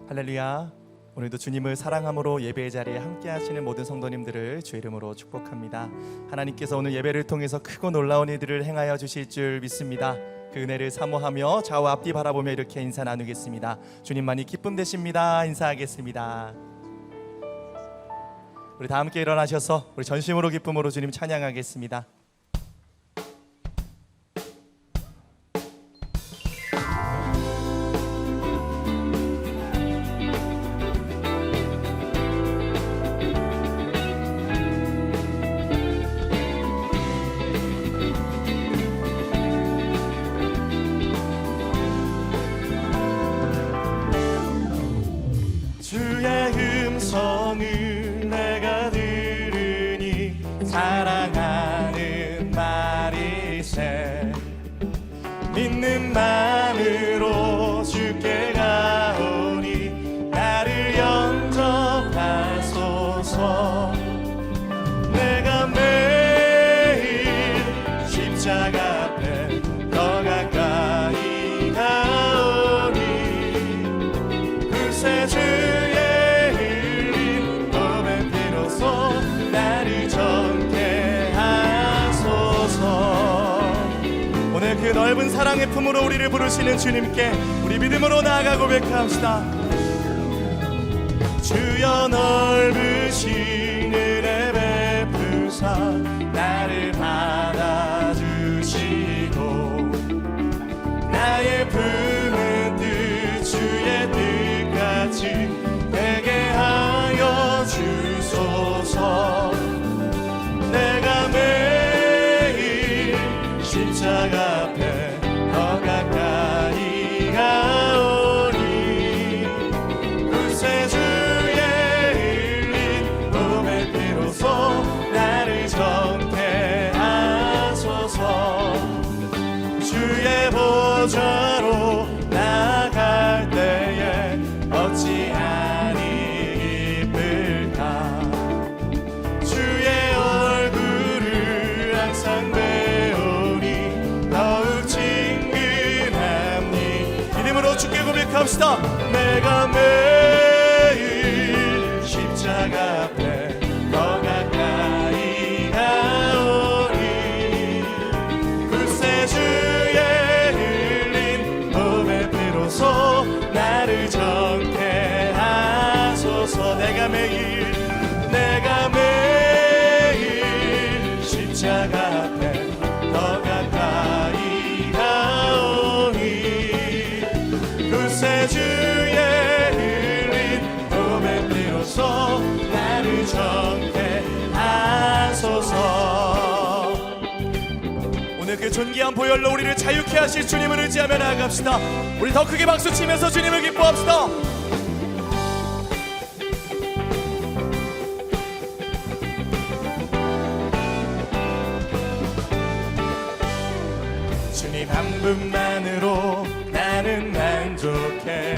할렐루야. 오늘도 주님을 사랑함으로 예배의 자리에 함께 하시는 모든 성도님들을 주의 이름으로 축복합니다. 하나님께서 오늘 예배를 통해서 크고 놀라운 일들을 행하여 주실 줄 믿습니다. 그 은혜를 사모하며 좌우 앞뒤 바라보며 이렇게 인사 나누겠습니다. 주님만이 기쁨 되십니다. 인사하겠습니다. 우리 다 함께 일어나셔서 우리 전심으로 기쁨으로 주님 찬양하겠습니다. 내가 들으니 사랑하는 말이세. 믿는 마음으로 주께 가오니 나를 영접하소서. 내가 매일 십자가 앞에 더 가까이 가오니 글쎄 주의 나를 정케 하소서. 오늘 그 넓은 사랑의 품으로 우리를 부르시는 주님께 우리 믿음으로 나아가 고백합시다. 주여 넓으신 은혜 베푸사 나를 받아주시고 나의 품은 뜻 주의 뜻같이 되게 하여 주소서. 내가 매일 십자가 앞에 더 가까이 가오니 글쎄 주의 흘린 몸의 피로써 나를 정케 하소서. 주의 보좌로 나갈 때에 어찌하니 기쁠까. 주의 얼굴을 항상 배우니 더욱 친근함니. 이름으로 주께 고백합시다. 내가 매일 십자가 앞에 더 가까이 가오니 글쎄 주의 흘린 몸의 피로써 나를 정케 하소서. 내가 매일 십자가 앞에 더 가까이 가오니 글쎄 주의 흘린 몸의 피로써 나를 정케 하소서. 오늘 그 존귀한 보혈로 우리를 자유케 하실 주님을 의지하며 나아갑시다. 우리 더 크게 박수치면서 주님을 기뻐합시다. 주님 한 분만으로 나는 만족해.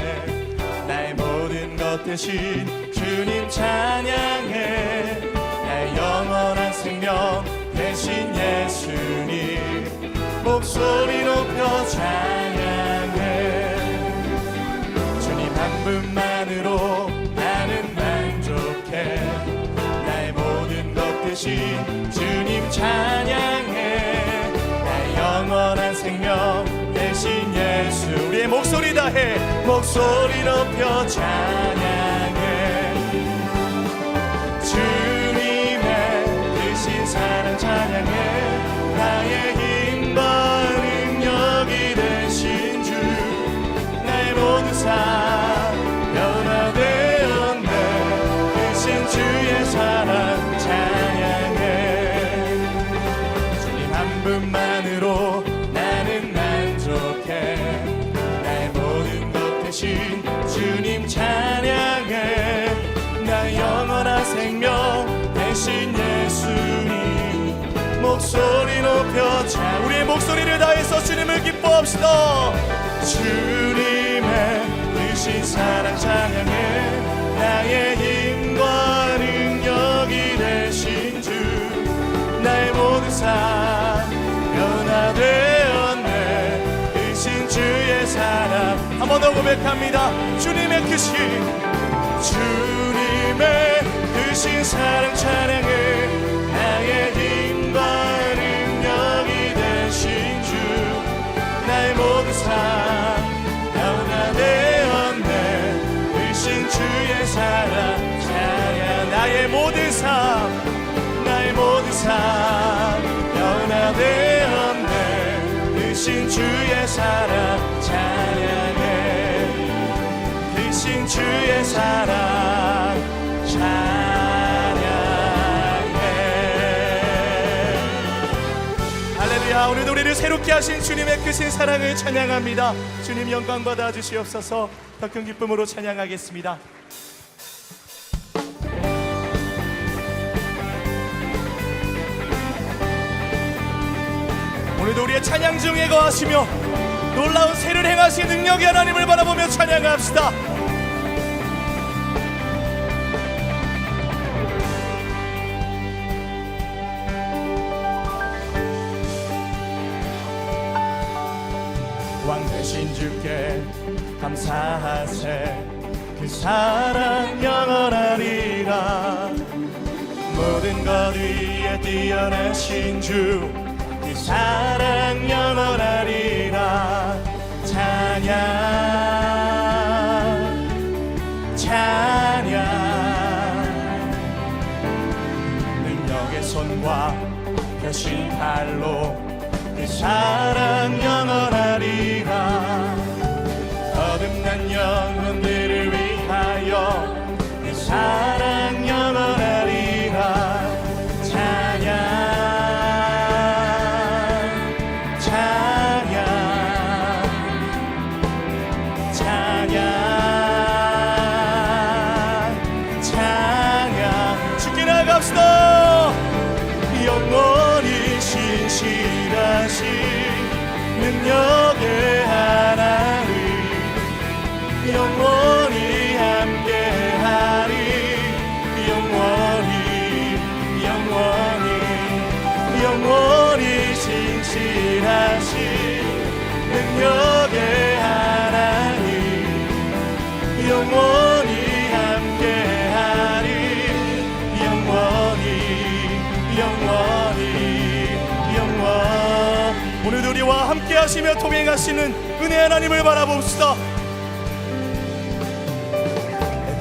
나의 모든 것 대신 주님 찬양해. 나의 영원한 생명 대신 예수님 목소리 높여 찬양해. 주님 한 분만으로 나는 만족해. 나의 모든 것 대신 주님 찬양해. 영원한 생명 대신 예수. 우리의 목소리 다해 목소리 높여 찬양해. 주님의 크신 사랑 찬양해. 나의 힘과 능력이 되신 주 나의 모든 삶 변화되었네. 크신 주의 사랑 찬양해. 주님 한 분만으로 나는 만족해. 나의 모든 것 대신 주님 찬양해. 나의 영원한 생명 대신 예수님 목소리 높여 찬양해. 우리의 목소리를 다해서 주님을 기뻐합시다. 주님의 크신 사랑 찬양해. 나의 힘과 능력이 되신 주 나의 모든 삶 변화되었네. 크신 주의 사랑. 한 번 더 고백합니다. 주님의 크신 사랑 찬양해. 나의 힘과 능력이 되신 주, 나의 모든 삶 변화되 없네. 크신 주의 사랑 찬양. 나의 모든 삶 변화되 없네. 크신 주의 사랑 찬양해. 크신 주의 사랑 찬양해. 할렐루야. 오늘도 우리를 새롭게 하신 주님의 크신 사랑을 찬양합니다. 주님 영광 받아 주시옵소서. 더 큰 기쁨으로 찬양하겠습니다. 오늘도 우리의 찬양 중에 거하시며 놀라운 새를 행하신 능력의 하나님을 바라보며 찬양합시다. 왕 되신 주께 감사하세. 그 사랑 영원하리라. 모든 것 위에 뛰어나신 주, 그 사랑 영원하리라. 찬양 찬양. 능력의 손과 펴신 팔로 그 사랑 영원하리라. 거듭난 영혼들을 위하여 그 사랑 영원하리라. 찬양 찬양 찬양 찬양. 주께 나갑시다. 영원히 신실하신 능력의 하나님, 영원히 함께하리. 영원히 신실하신 능력의 하나님, 영원히 함께하리. 오늘도 우리와 함께하시며 통행하시는 은혜 하나님을 바라봅시다.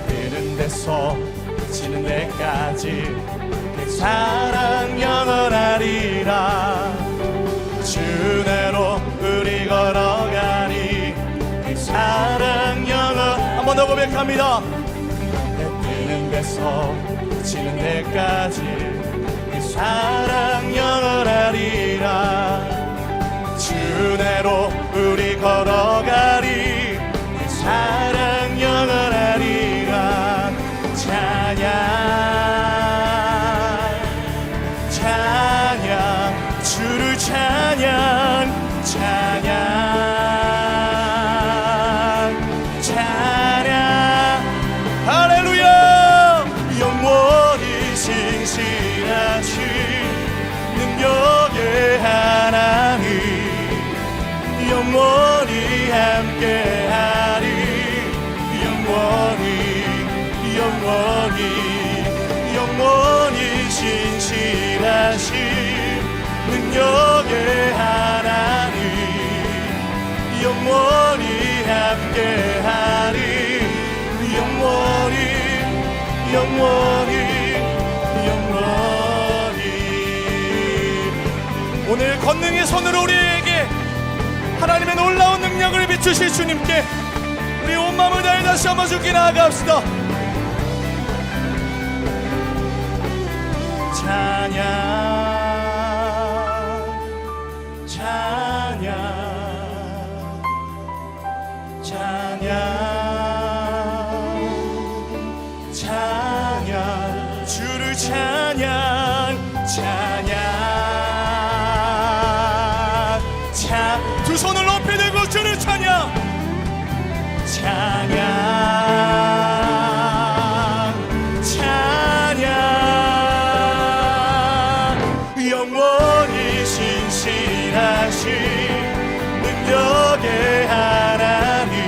뜨는 데서 지는 데까지 그 사랑 영원하리라. 주내로 우리 걸어가리. 그 사랑 영원. 한 번 더 고백합니다. 뜨는 데서 지는 데까지 그 사랑 영원하리라. 주내로 우리 걸어가리. 그 사랑 영원하리라. 찬양 찬양. 주를 찬양 찬양 찬양. 할렐루야. 영원히 신실하신 능력의 하나님, 영원히 함께하리. 영원히 신실하신 능력의 하나님, 영원히 함께하리. 영원히. 오늘 권능의 손으로 우리에게 하나님의 놀라운 능력을 비추실 주님께 우리 온 마음을 다해 다시 한번 주께 나아갑시다. 찬양 찬양 찬양 찬양. 주를 찬양 두 손을 높이 들고 주를 찬양 찬양 찬양. 영원히 신실하신 능력의 하나님,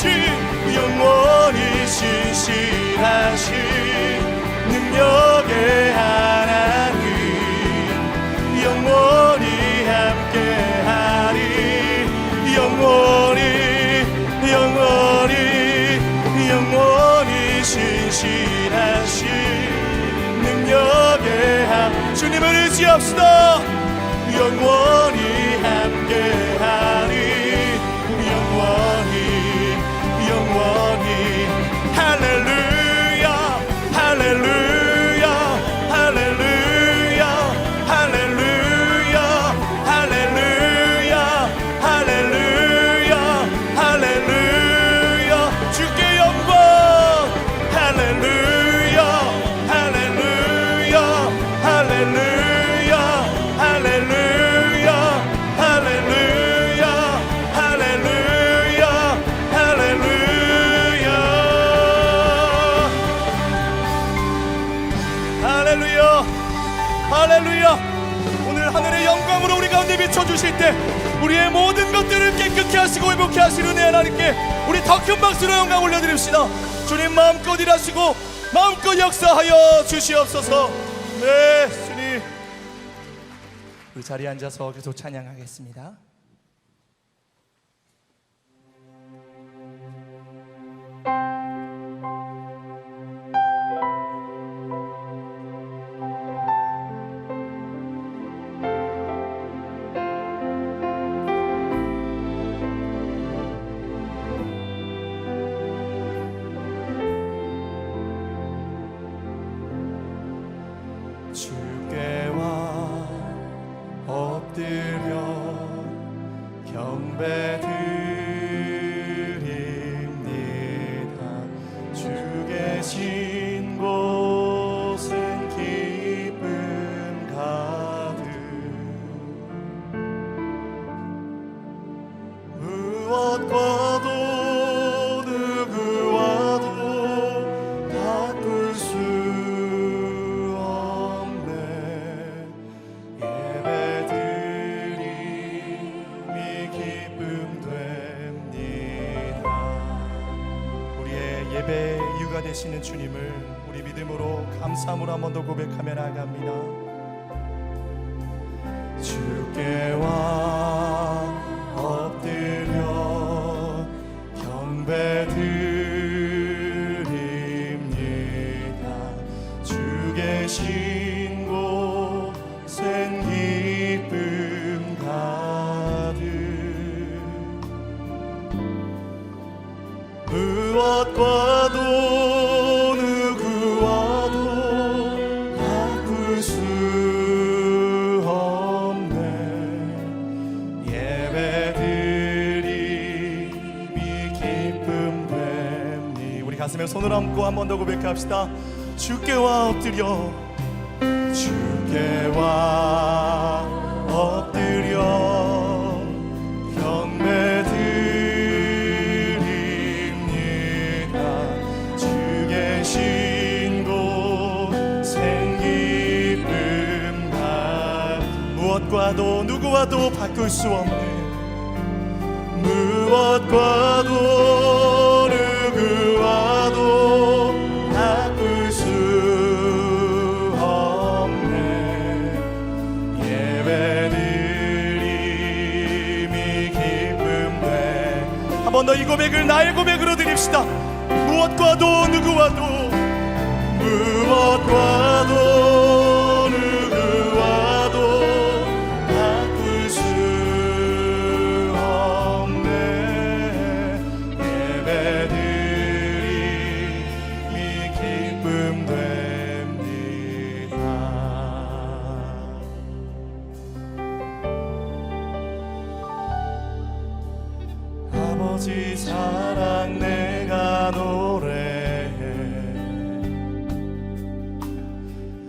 영원히 신실하신 능력의 하나님 영원히 함께하리 영원히 신실하신 능력의 주님을 의지합시다. 영원히 함께하리 영원히 할렐루야 할렐루야 할렐루야 할렐루야 할렐루야 할렐루야 할렐루야 주께 영광 할렐루야 할렐루야 할렐루야 할렐루야 할렐루야 할렐루야 할렐루야 할렐루야. 오늘 하늘의 영광으로 우리 가운데 비춰주실 때 우리의 모든 것들을 깨끗게 하시고 회복케 하시는 은혜 하나님께 우리 더 큰 박수로 영광 올려드립시다. 주님 마음껏 일하시고 마음껏 역사하여 주시옵소서. 네 주님, 우리 자리에 앉아서 계속 찬양하겠습니다. 주께와 엎드려 경배드립니다. 주 계신 곳은 기쁨 가득 무엇과도 누구와도 바꿀 수 예배의 이유가 되시는 주님을 우리 믿음으로 감사함으로 한 번 더 고백하며 나아갑니다. 주께와 엎드려 경배드립니다. 주 계신 곳엔 기쁨 가득 무엇과도 누구와도 바꿀 수 없네. 예배드림이 기쁨 됩니. 우리 가슴에 손을 얹고 한 번 더 고백합시다. 주께와 엎드려 주께와 엎드려 경배드립니다. 주 계신 곳엔 기쁨 가득 무엇과도 누구와도 바꿀 수 없는 무엇과도 누구와도 바꿀 수 없네. 예배드림이 기쁨 돼. 한 번 더 이 고백을 나의 고백으로 드립시다. 무엇과도 누구와도 무엇과도 누구와도 바꿀 수 없네. 예배드림이 기쁨 됩니다. 아버지 사랑 내가 노래해.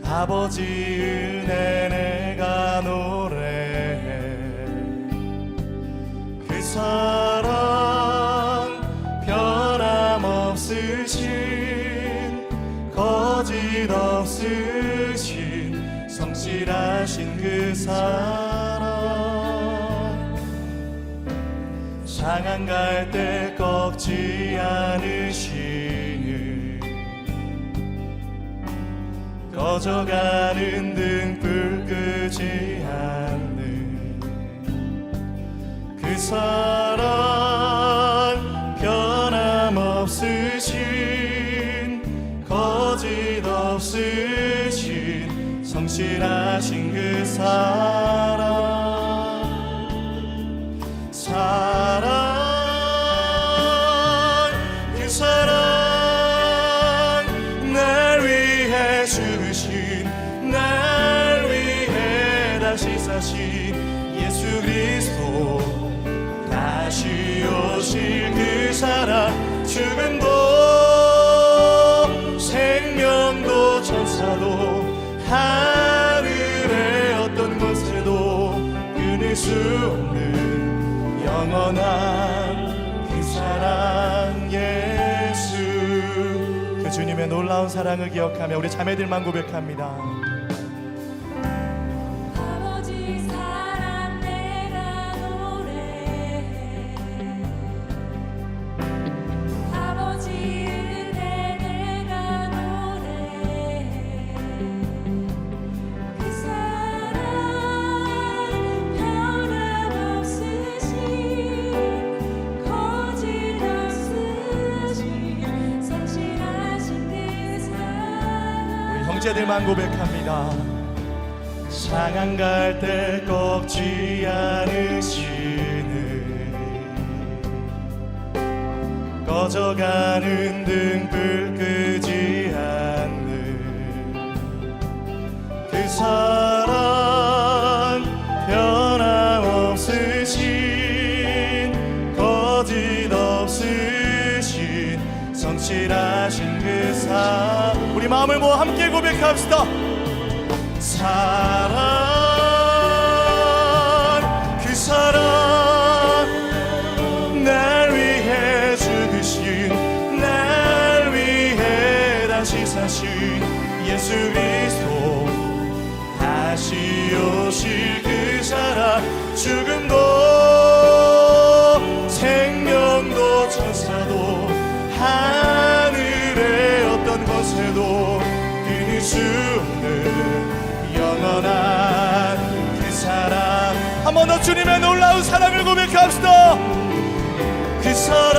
아버지 은혜 내가 노래해. 그 사랑 변함없으신 거짓 없으신 성실하신 그 사랑 상한 갈대 꺾지 않으시는 꺼져가는 등불 끄지 않는 그 사랑 변함없으신 거짓 없으신 성실하신 그 그 사랑 날 위해 죽으신 날 위해 다시 사신 예수 그리스도 다시 오실 그 사랑 죽음도 생명도 천사도 하늘의 어떤 곳에도 끊을 수 없는 영원한 그 사랑 예수. 그 주님의 놀라운 사랑을 기억하며 우리 자매들만 고백합니다. 아버지 사랑 내가 노래해 아버지 은혜 내가 노래해 그 사랑 변함없으신 거짓 없으신 성실하신 그 사랑. 우리 형제들만 고백합니다. 상한 갈대 꺾지 않으시는 꺼져가는 등불 끄지 않는 그 사랑 변함없으신 거짓 없으신 성실하신 그 사랑. 우리 마음을 모아 함께 고백합시다. 사랑 그 사랑 날 위해 죽으신 날 위해 다시 사신 예수 그리스도 다시 오실 그 사랑 죽음도 생명도 천사도 하늘의 어떤 곳에도 끊을 수 없는 영원한 그 사랑. 한 번 더 주님의 놀라운 사랑을 고백합시다. 그 사랑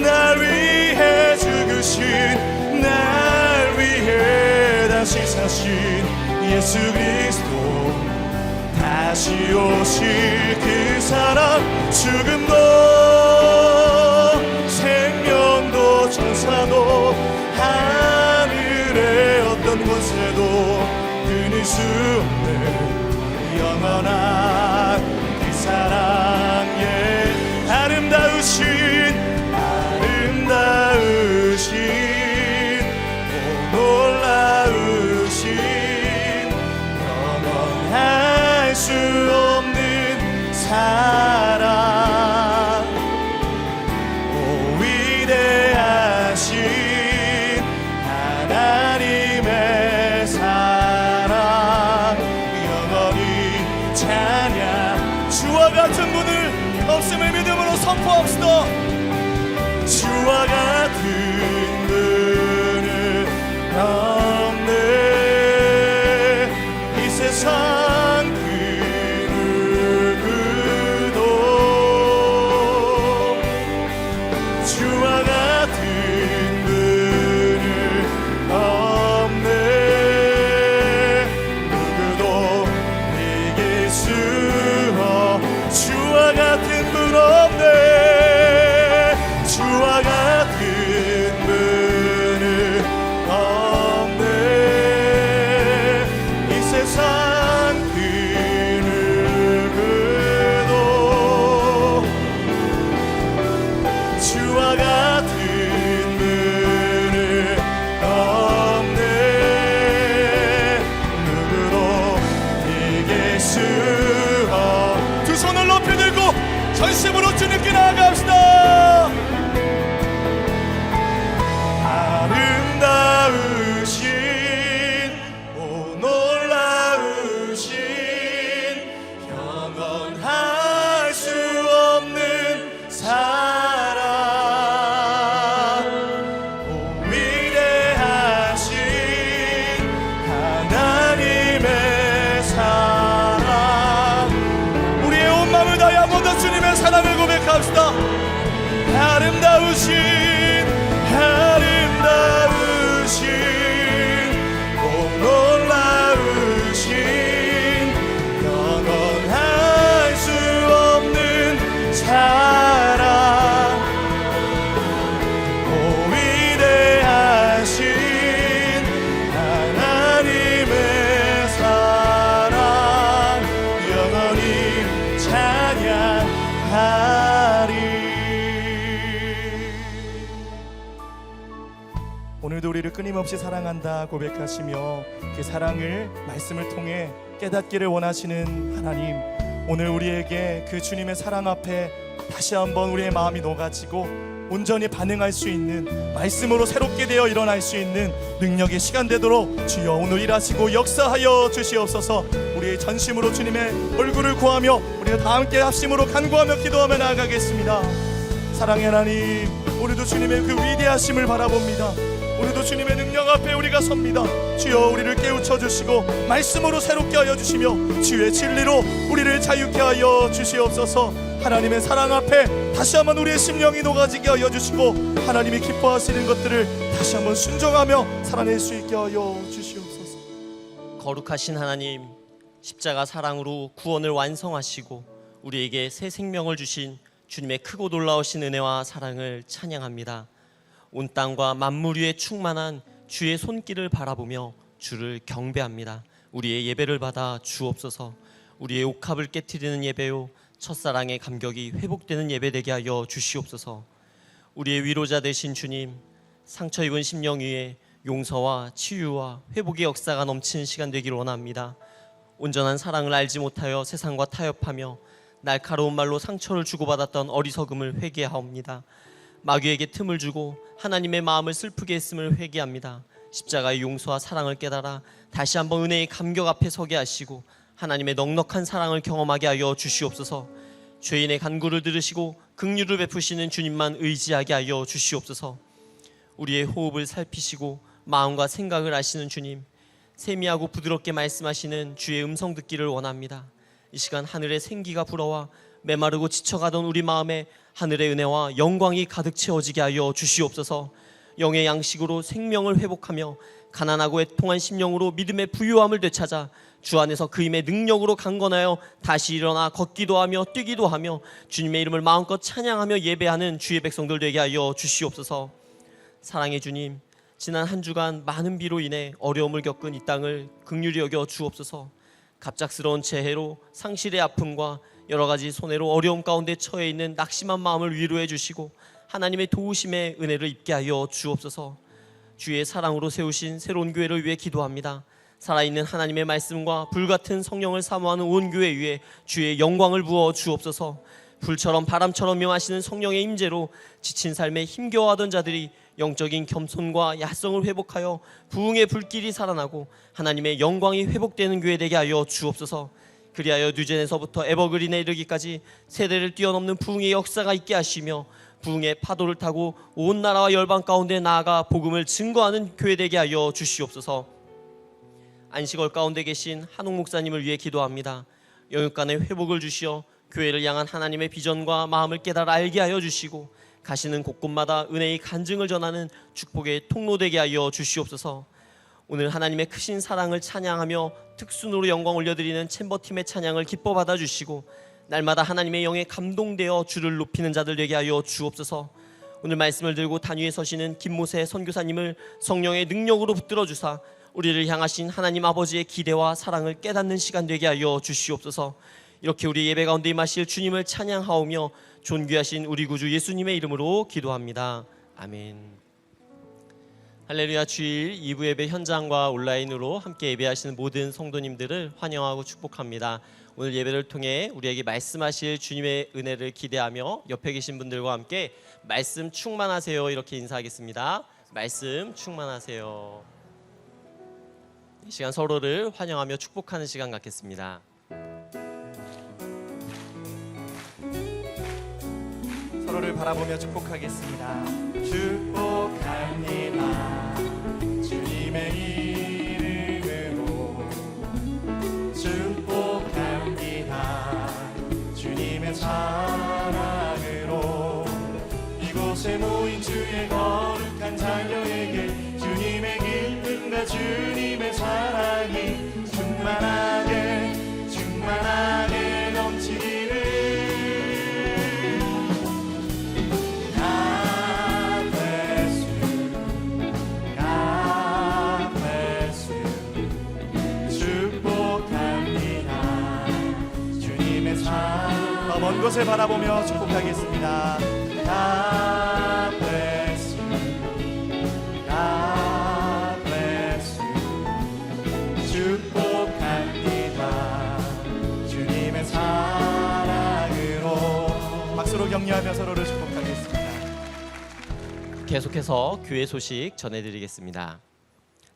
날 위해 죽으신 날 위해 다시 사신 예수 그리스도 다시 오실 그 사랑 죽음도 생명도 천사도 하늘의 어떤 곳에도 끊을 수 없는 영원한 그 사랑에 아름다우신 놀라우신 영원할 수 없는 사랑 오 위대하신 하나님의 사랑 영원히 찬양. 주와 같은 분을 없음을 믿음으로 선포합시다. 주와 같은 분을 없네 이 세상 그 누구도. 주와 같은 분을 없네 누구도 이길 수 주와 같은 분 없네 주와 같은 기도합시다. 아름다우신 꼭 놀라우신 영원할 수 없는 사랑 오 위대하신 하나님의 사랑 영원히 찬양하리. 오늘도 우리를 끊임없이 사랑한다 고백하시며 그 사랑을 말씀을 통해 깨닫기를 원하시는 하나님, 오늘 우리에게 그 주님의 사랑 앞에 다시 한번 우리의 마음이 녹아지고 온전히 반응할 수 있는, 말씀으로 새롭게 되어 일어날 수 있는 능력의 시간 되도록 주여 오늘 일하시고 역사하여 주시옵소서. 우리의 전심으로 주님의 얼굴을 구하며 우리가 다 함께 합심으로 간구하며 기도하며 나아가겠습니다. 사랑의 하나님, 오늘도 주님의 그 위대하심을 바라봅니다. 오늘도 주님의 능력 앞에 우리가 섭니다. 주여 우리를 깨우쳐 주시고 말씀으로 새롭게 하여 주시며 주의 진리로 우리를 자유케 하여 주시옵소서. 하나님의 사랑 앞에 다시 한번 우리의 심령이 녹아지게 하여 주시고 하나님이 기뻐하시는 것들을 다시 한번 순종하며 살아낼 수 있게 하여 주시옵소서. 거룩하신 하나님, 십자가 사랑으로 구원을 완성하시고 우리에게 새 생명을 주신 주님의 크고 놀라우신 은혜와 사랑을 찬양합니다. 온 땅과 만물 위에 충만한 주의 손길을 바라보며 주를 경배합니다. 우리의 예배를 받아 주옵소서. 우리의 옥합을 깨트리는 예배요 첫사랑의 감격이 회복되는 예배 되게 하여 주시옵소서. 우리의 위로자 되신 주님, 상처 입은 심령 위에 용서와 치유와 회복의 역사가 넘치는 시간 되기를 원합니다. 온전한 사랑을 알지 못하여 세상과 타협하며 날카로운 말로 상처를 주고받았던 어리석음을 회개하옵니다. 마귀에게 틈을 주고 하나님의 마음을 슬프게 했음을 회개합니다. 십자가의 용서와 사랑을 깨달아 다시 한번 은혜의 감격 앞에 서게 하시고 하나님의 넉넉한 사랑을 경험하게 하여 주시옵소서. 죄인의 간구를 들으시고 긍휼을 베푸시는 주님만 의지하게 하여 주시옵소서. 우리의 호흡을 살피시고 마음과 생각을 아시는 주님, 세미하고 부드럽게 말씀하시는 주의 음성 듣기를 원합니다. 이 시간 하늘의 생기가 불어와 메마르고 지쳐가던 우리 마음에 하늘의 은혜와 영광이 가득 채워지게 하여 주시옵소서. 영의 양식으로 생명을 회복하며 가난하고 애통한 심령으로 믿음의 부유함을 되찾아 주 안에서 그 힘의 능력으로 강건하여 다시 일어나 걷기도 하며 뛰기도 하며 주님의 이름을 마음껏 찬양하며 예배하는 주의 백성들 되게 하여 주시옵소서. 사랑의 주님, 지난 한 주간 많은 비로 인해 어려움을 겪은 이 땅을 긍휼히 여겨 주옵소서. 갑작스러운 재해로 상실의 아픔과 여러 가지 손해로 어려움 가운데 처해 있는 낙심한 마음을 위로해 주시고 하나님의 도우심의 은혜를 입게 하여 주옵소서. 주의 사랑으로 세우신 새로운 교회를 위해 기도합니다. 살아있는 하나님의 말씀과 불같은 성령을 사모하는 온 교회 위에 주의 영광을 부어 주옵소서. 불처럼 바람처럼 임하시는 성령의 임재로 지친 삶에 힘겨워하던 자들이 영적인 겸손과 야성을 회복하여 부흥의 불길이 살아나고 하나님의 영광이 회복되는 교회 되게 하여 주옵소서. 그리하여 뉴젠에서부터 에버그린에 이르기까지 세대를 뛰어넘는 부흥의 역사가 있게 하시며 부흥의 파도를 타고 온 나라와 열방 가운데 나아가 복음을 증거하는 교회 되게 하여 주시옵소서. 안식월 가운데 계신 한옥 목사님을 위해 기도합니다. 영육간의 회복을 주시어 교회를 향한 하나님의 비전과 마음을 깨달아 알게 하여 주시고 가시는 곳곳마다 은혜의 간증을 전하는 축복의 통로 되게 하여 주시옵소서. 오늘 하나님의 크신 사랑을 찬양하며 특순으로 영광 올려드리는 챔버팀의 찬양을 기뻐 받아주시고 날마다 하나님의 영에 감동되어 주를 높이는 자들 되게 하여 주옵소서. 오늘 말씀을 들고 단위에 서시는 김모세 선교사님을 성령의 능력으로 붙들어 주사 우리를 향하신 하나님 아버지의 기대와 사랑을 깨닫는 시간 되게 하여 주시옵소서. 이렇게 우리 예배 가운데 임하실 주님을 찬양하오며 존귀하신 우리 구주 예수님의 이름으로 기도합니다. 아멘. 할렐루야. 주일 2부 예배 현장과 온라인으로 함께 예배하시는 모든 성도님들을 환영하고 축복합니다. 오늘 예배를 통해 우리에게 말씀하실 주님의 은혜를 기대하며 옆에 계신 분들과 함께 말씀 충만하세요 이렇게 인사하겠습니다. 말씀 충만하세요. 이 시간 서로를 환영하며 축복하는 시간 갖겠습니다. 서로를 바라보며 축복하겠습니다. 축복합니다. 주님의 이름으로 축복합니다. 주님의 사랑으로 그곳을 바라보며 축복하겠습니다. God bless you. God bless you. 축복합니다. 주님의 사랑으로. 박수로 격려하며 서로를 축복하겠습니다. 계속해서 교회 소식 전해드리겠습니다.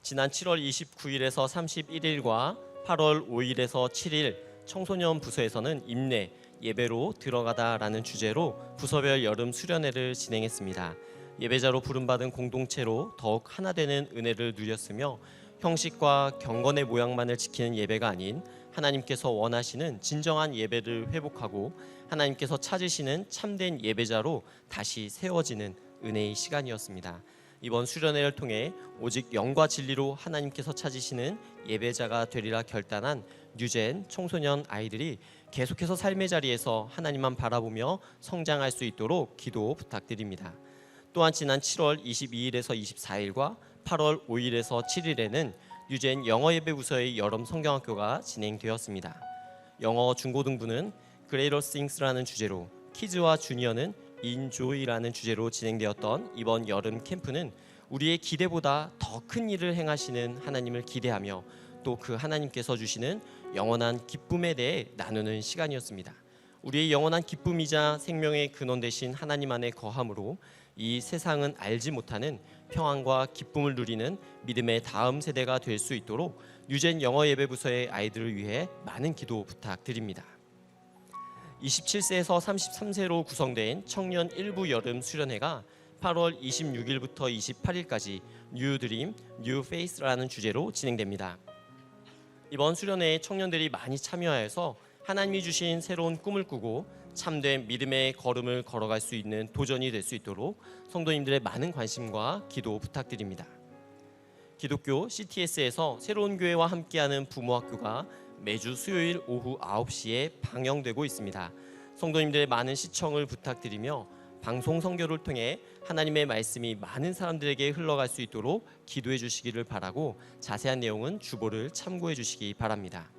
지난 7월 29일에서 31일과 8월 5일에서 7일 청소년 부서에서는 임내 예배로 들어가다라는 주제로 부서별 여름 수련회를 진행했습니다. 예배자로 부름받은 공동체로 더욱 하나 되는 은혜를 누렸으며 형식과 경건의 모양만을 지키는 예배가 아닌 하나님께서 원하시는 진정한 예배를 회복하고 하나님께서 찾으시는 참된 예배자로 다시 세워지는 은혜의 시간이었습니다. 이번 수련회를 통해 오직 영과 진리로 하나님께서 찾으시는 예배자가 되리라 결단한 뉴젠 청소년 아이들이 계속해서 삶의 자리에서 하나님만 바라보며 성장할 수 있도록 기도 부탁드립니다. 또한 지난 7월 22일에서 24일과 8월 5일에서 7일에는 뉴젠 영어 예배 부서의 여름 성경학교가 진행되었습니다. 영어 중고등부는 Greater Things라는 주제로, 키즈와 주니어는 Enjoy라는 주제로 진행되었던 이번 여름 캠프는 우리의 기대보다 더 큰 일을 행하시는 하나님을 기대하며 또 그 하나님께서 주시는 영원한 기쁨에 대해 나누는 시간이었습니다. 우리의 영원한 기쁨이자 생명의 근원 되신 하나님 안에 거함으로 이 세상은 알지 못하는 평안과 기쁨을 누리는 믿음의 다음 세대가 될 수 있도록 뉴젠 영어 예배 부서의 아이들을 위해 많은 기도 부탁드립니다. 27세에서 33세로 구성된 청년 일부 여름 수련회가 8월 26일부터 28일까지 New Dream, New Faith라는 주제로 진행됩니다. 이번 수련회에 청년들이 많이 참여하여서 하나님이 주신 새로운 꿈을 꾸고 참된 믿음의 걸음을 걸어갈 수 있는 도전이 될 수 있도록 성도님들의 많은 관심과 기도 부탁드립니다. 기독교 CTS에서 새로운 교회와 함께하는 부모학교가 매주 수요일 오후 9시에 방영되고 있습니다. 성도님들의 많은 시청을 부탁드리며 방송 선교를 통해 하나님의 말씀이 많은 사람들에게 흘러갈 수 있도록 기도해 주시기를 바라고 자세한 내용은 주보를 참고해 주시기 바랍니다.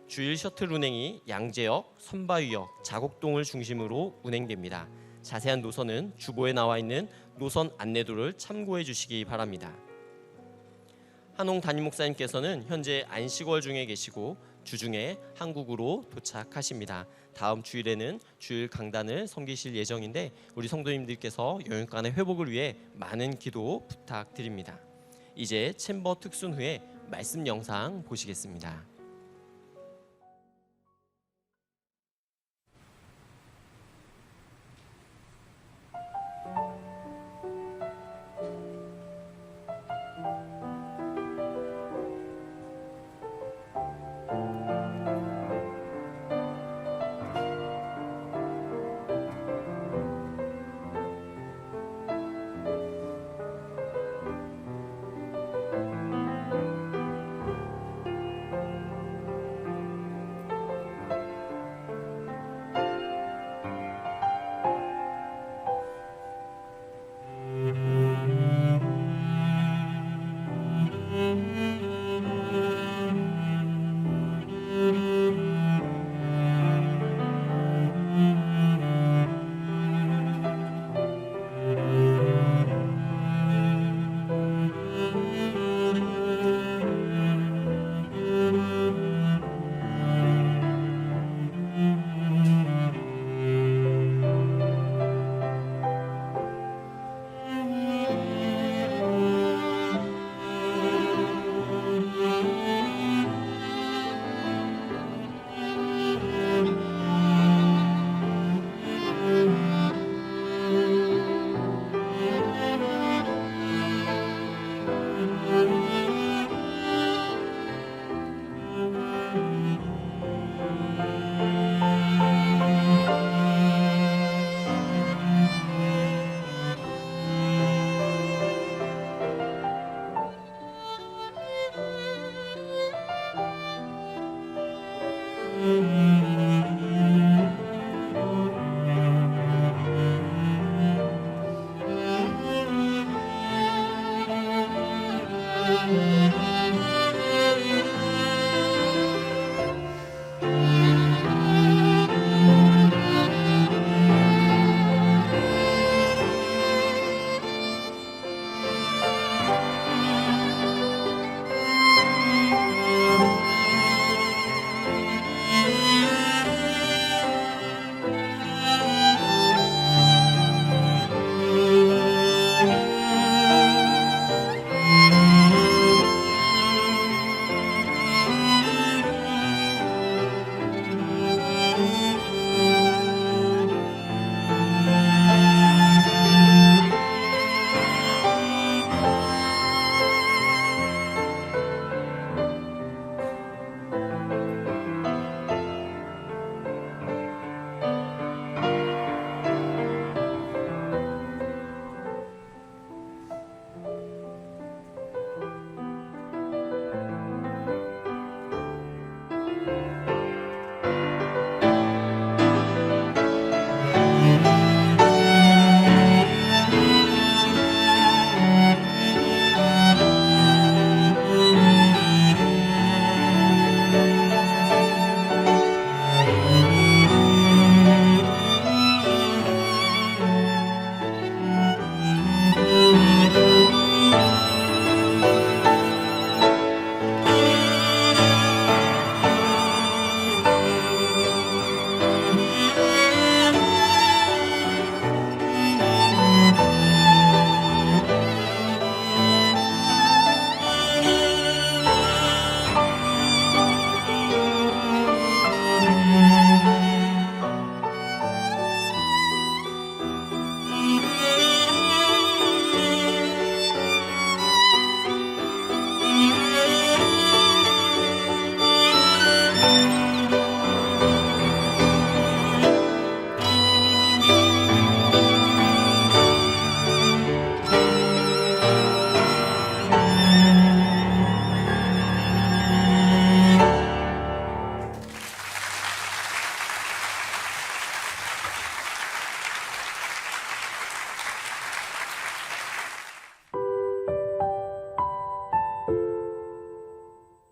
주일 셔틀 운행이 양재역, 선바위역, 자곡동을 중심으로 운행됩니다. 자세한 노선은 주보에 나와 있는 노선 안내도를 참고해 주시기 바랍니다. 한홍 담임 목사님께서는 현재 안식월 중에 계시고 주중에 한국으로 도착하십니다. 다음 주일에는 주일 강단을 섬기실 예정인데 우리 성도님들께서 영육간의 회복을 위해 많은 기도 부탁드립니다. 이제 챔버 특순 후에 말씀 영상 보시겠습니다.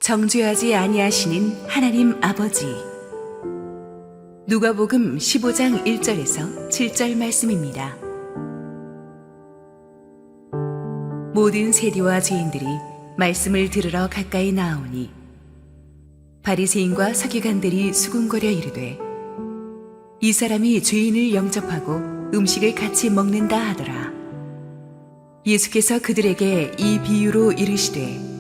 정죄하지 아니하시는 하나님 아버지. 누가복음 15장 1절에서 7절 말씀입니다. 모든 세리와 죄인들이 말씀을 들으러 가까이 나아오니 바리새인과 서기관들이 수군거려 이르되 이 사람이 죄인을 영접하고 음식을 같이 먹는다 하더라. 예수께서 그들에게 이 비유로 이르시되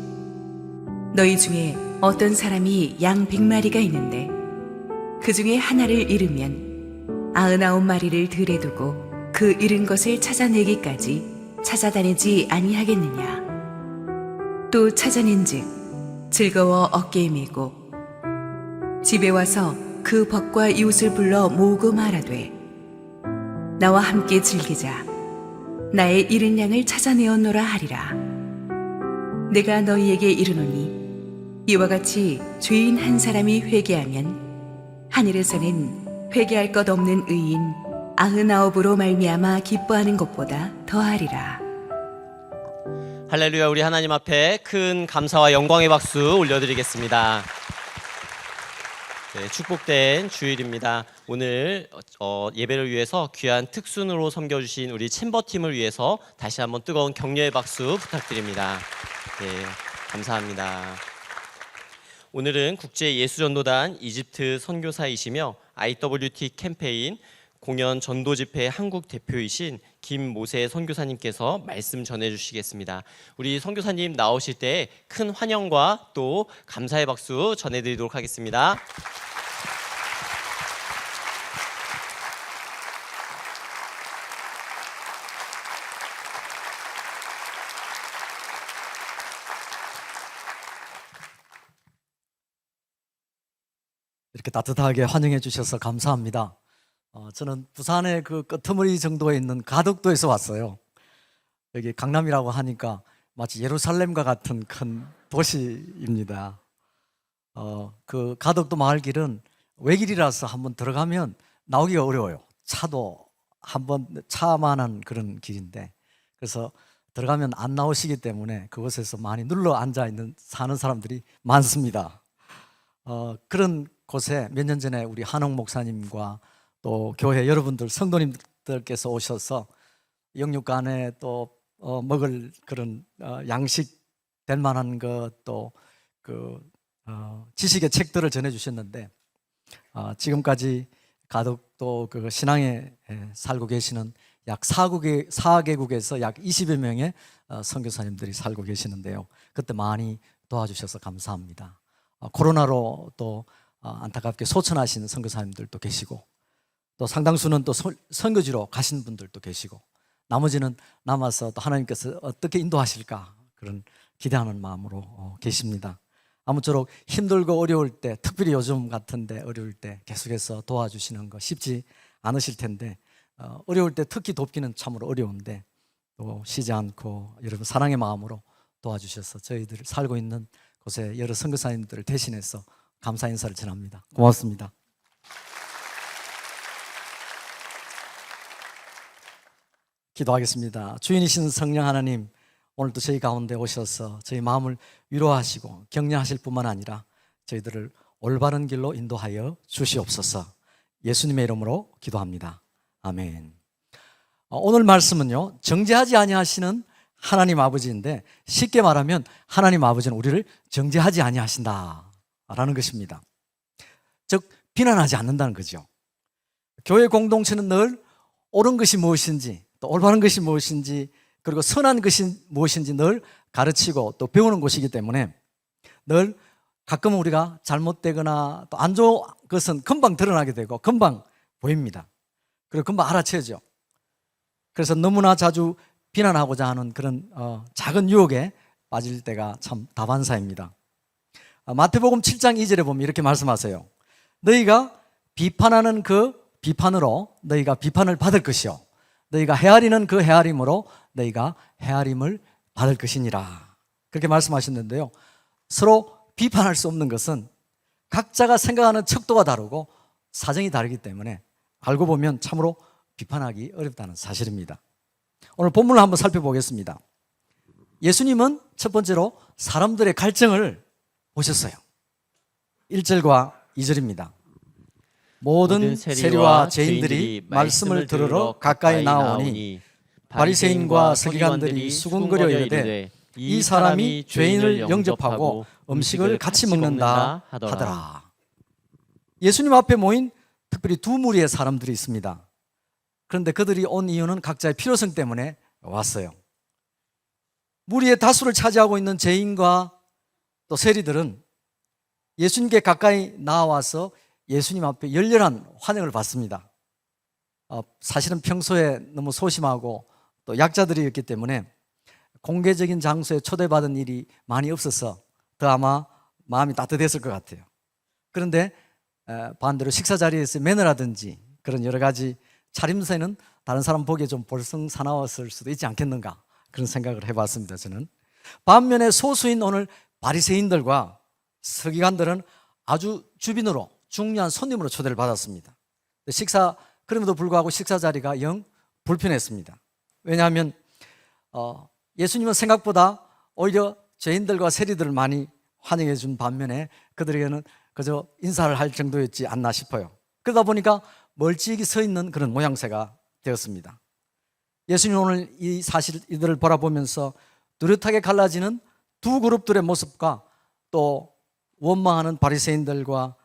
너희 중에 어떤 사람이 양 100마리가 있는데 그 중에 하나를 잃으면 99마리를 들에 두고 그 잃은 것을 찾아내기까지 찾아다니지 아니하겠느냐. 또 찾아낸즉 즐거워 어깨에 메고 집에 와서 그 벗과 이웃을 불러 모으고 말하되 나와 함께 즐기자. 나의 잃은 양을 찾아내었노라 하리라. 내가 너희에게 이르노니 이와 같이 죄인 한 사람이 회개하면 하늘에서는 회개할 것 없는 의인 99으로 말미암아 기뻐하는 것보다 더하리라. 할렐루야. 우리 하나님 앞에 큰 감사와 영광의 박수 올려드리겠습니다. 네, 축복된 주일입니다. 오늘 예배를 위해서 귀한 특순으로 섬겨주신 우리 챔버팀을 위해서 다시 한번 뜨거운 격려의 박수 부탁드립니다. 네, 감사합니다. 오늘은 국제예수전도단 이집트 선교사이시며 IWT 캠페인 공연 전도 집회 한국 대표이신 김모세 선교사님께서 말씀 전해주시겠습니다. 우리 선교사님 나오실 때 큰 환영과 또 감사의 박수 전해드리도록 하겠습니다. 이렇게 따뜻하게 환영해 주셔서 감사합니다. 저는 부산의 그 끄트머리 정도에 있는 가덕도에서 왔어요. 여기 강남이라고 하니까 마치 예루살렘과 같은 큰 도시입니다. 그 가덕도 마을길은 외길이라서 한번 들어가면 나오기가 어려워요. 차도 한번 차만한 그런 길인데, 그래서 들어가면 안 나오시기 때문에 그곳에서 많이 눌러 앉아 있는 사는 사람들이 많습니다. 그런 곳에 몇 년 전에 우리 한옥 목사님과 또 교회 여러분들 성도님들께서 오셔서 영육간에 또 먹을 그런 양식 될 만한 것 또 그 지식의 책들을 전해 주셨는데, 지금까지 가덕도 그 신앙에 살고 계시는 약 4개국에서 약 20여 명의 선교사님들이 살고 계시는데요. 그때 많이 도와주셔서 감사합니다. 코로나로 또 안타깝게 소천하신 선교사님들도 계시고, 또 상당수는 또 선교지로 가신 분들도 계시고, 나머지는 남아서 또 하나님께서 어떻게 인도하실까 그런 기대하는 마음으로 계십니다. 아무쪼록 힘들고 어려울 때, 특별히 요즘 같은데 어려울 때 계속해서 도와주시는 거 쉽지 않으실 텐데, 어려울 때 특히 돕기는 참으로 어려운데 또 쉬지 않고 여러분 사랑의 마음으로 도와주셔서 저희들 살고 있는 곳에 여러 선교사님들을 대신해서 감사 인사를 전합니다. 고맙습니다. 기도하겠습니다. 주인이신 성령 하나님, 오늘도 저희 가운데 오셔서 저희 마음을 위로하시고 격려하실 뿐만 아니라 저희들을 올바른 길로 인도하여 주시옵소서. 예수님의 이름으로 기도합니다. 아멘. 오늘 말씀은요, 정죄하지 아니하시는 하나님 아버지인데, 쉽게 말하면 하나님 아버지는 우리를 정죄하지 아니하신다 라는 것입니다. 즉 비난하지 않는다는 거죠. 교회 공동체는 늘 옳은 것이 무엇인지, 또 올바른 것이 무엇인지, 그리고 선한 것이 무엇인지 늘 가르치고 또 배우는 곳이기 때문에 늘 가끔은 우리가 잘못되거나 또 안 좋은 것은 금방 드러나게 되고 금방 보입니다. 그리고 금방 알아채죠. 그래서 너무나 자주 비난하고자 하는 그런 작은 유혹에 빠질 때가 참 다반사입니다. 마태복음 7장 2절에 보면 이렇게 말씀하세요. 너희가 비판하는 그 비판으로 너희가 비판을 받을 것이요, 너희가 헤아리는 그 헤아림으로 너희가 헤아림을 받을 것이니라. 그렇게 말씀하셨는데요, 서로 비판할 수 없는 것은 각자가 생각하는 척도가 다르고 사정이 다르기 때문에 알고 보면 참으로 비판하기 어렵다는 사실입니다. 오늘 본문을 한번 살펴보겠습니다. 예수님은 첫 번째로 사람들의 갈증을 보셨어요. 1절과 2절입니다. 모든 모든 세리와 죄인들이 말씀을 들으러 가까이 나오니 바리새인과 서기관들이 수군거려 이르되 이 사람이 죄인을 영접하고 음식을 같이 먹는다 하더라. 예수님 앞에 모인 특별히 두 무리의 사람들이 있습니다. 그런데 그들이 온 이유는 각자의 필요성 때문에 왔어요. 무리의 다수를 차지하고 있는 죄인과 또 세리들은 예수님께 가까이 나와서 예수님 앞에 열렬한 환영을 받습니다. 사실은 평소에 너무 소심하고 또 약자들이었기 때문에 공개적인 장소에 초대받은 일이 많이 없어서 더 아마 마음이 따뜻했을 것 같아요. 그런데 반대로 식사 자리에서 매너라든지 그런 여러 가지 차림새는 다른 사람 보기에 좀 볼썽사나웠을 수도 있지 않겠는가, 그런 생각을 해봤습니다. 저는 반면에 소수인 오늘 바리새인들과 서기관들은 아주 주빈으로 중요한 손님으로 초대를 받았습니다. 그럼에도 불구하고 식사 자리가 영 불편했습니다. 왜냐하면 예수님은 생각보다 오히려 죄인들과 세리들을 많이 환영해 준 반면에 그들에게는 그저 인사를 할 정도였지 않나 싶어요. 그러다 보니까 멀찍이 서 있는 그런 모양새가 되었습니다. 예수님 오늘 이 사실 이들을 바라보면서 뚜렷하게 갈라지는 두 그룹들의 모습과 또 원망하는 바리새인들과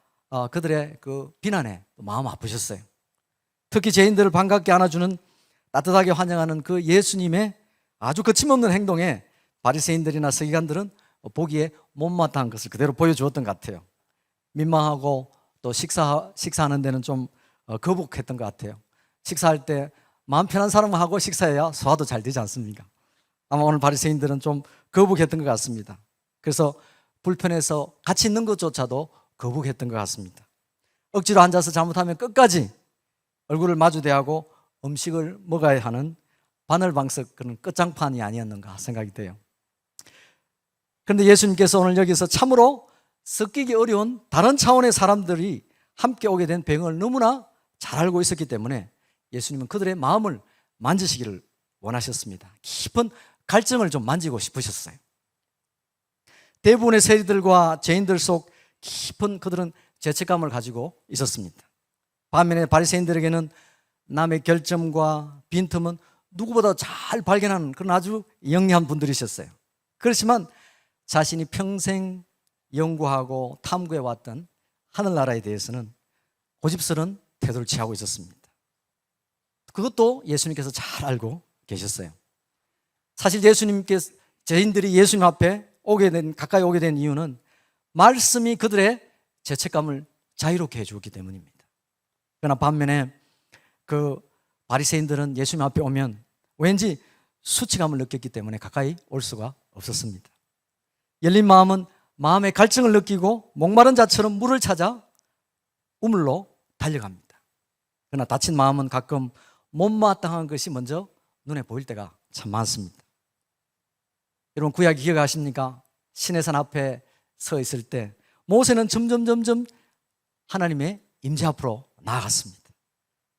그들의 그 비난에 마음 아프셨어요. 특히 죄인들을 반갑게 안아주는, 따뜻하게 환영하는 그 예수님의 아주 거침없는 행동에 바리새인들이나 서기관들은 보기에 못마땅한 것을 그대로 보여주었던 것 같아요. 민망하고 또 식사하는 데는 좀 거북했던 것 같아요. 식사할 때 마음 편한 사람만 하고 식사해야 소화도 잘 되지 않습니까? 아마 오늘 바리새인들은 좀 거북했던 것 같습니다. 그래서 불편해서 같이 있는 것조차도 거북했던 것 같습니다. 억지로 앉아서 잘못하면 끝까지 얼굴을 마주대하고 음식을 먹어야 하는 바늘방석, 그런 끝장판이 아니었는가 생각이 돼요. 그런데 예수님께서 오늘 여기서 참으로 섞이기 어려운 다른 차원의 사람들이 함께 오게 된 배경을 너무나 잘 알고 있었기 때문에 예수님은 그들의 마음을 만지시기를 원하셨습니다. 깊은 갈증을 좀 만지고 싶으셨어요. 대부분의 세리들과 죄인들 속 깊은 그들은 죄책감을 가지고 있었습니다. 반면에 바리새인들에게는 남의 결점과 빈틈은 누구보다 잘 발견하는 그런 아주 영리한 분들이셨어요. 그렇지만 자신이 평생 연구하고 탐구해왔던 하늘나라에 대해서는 고집스러운 태도를 취하고 있었습니다. 그것도 예수님께서 잘 알고 계셨어요. 사실 예수님께서 죄인들이 예수님 앞에 가까이 오게 된 이유는 말씀이 그들의 죄책감을 자유롭게 해주었기 때문입니다. 그러나 반면에 그 바리새인들은 예수님 앞에 오면 왠지 수치감을 느꼈기 때문에 가까이 올 수가 없었습니다. 열린 마음은 마음의 갈증을 느끼고 목마른 자처럼 물을 찾아 우물로 달려갑니다. 그러나 다친 마음은 가끔 못마땅한 것이 먼저 눈에 보일 때가 참 많습니다. 여러분 구약 기억하십니까? 시내산 앞에 서 있을 때 모세는 점점 하나님의 임재 앞으로 나아갔습니다.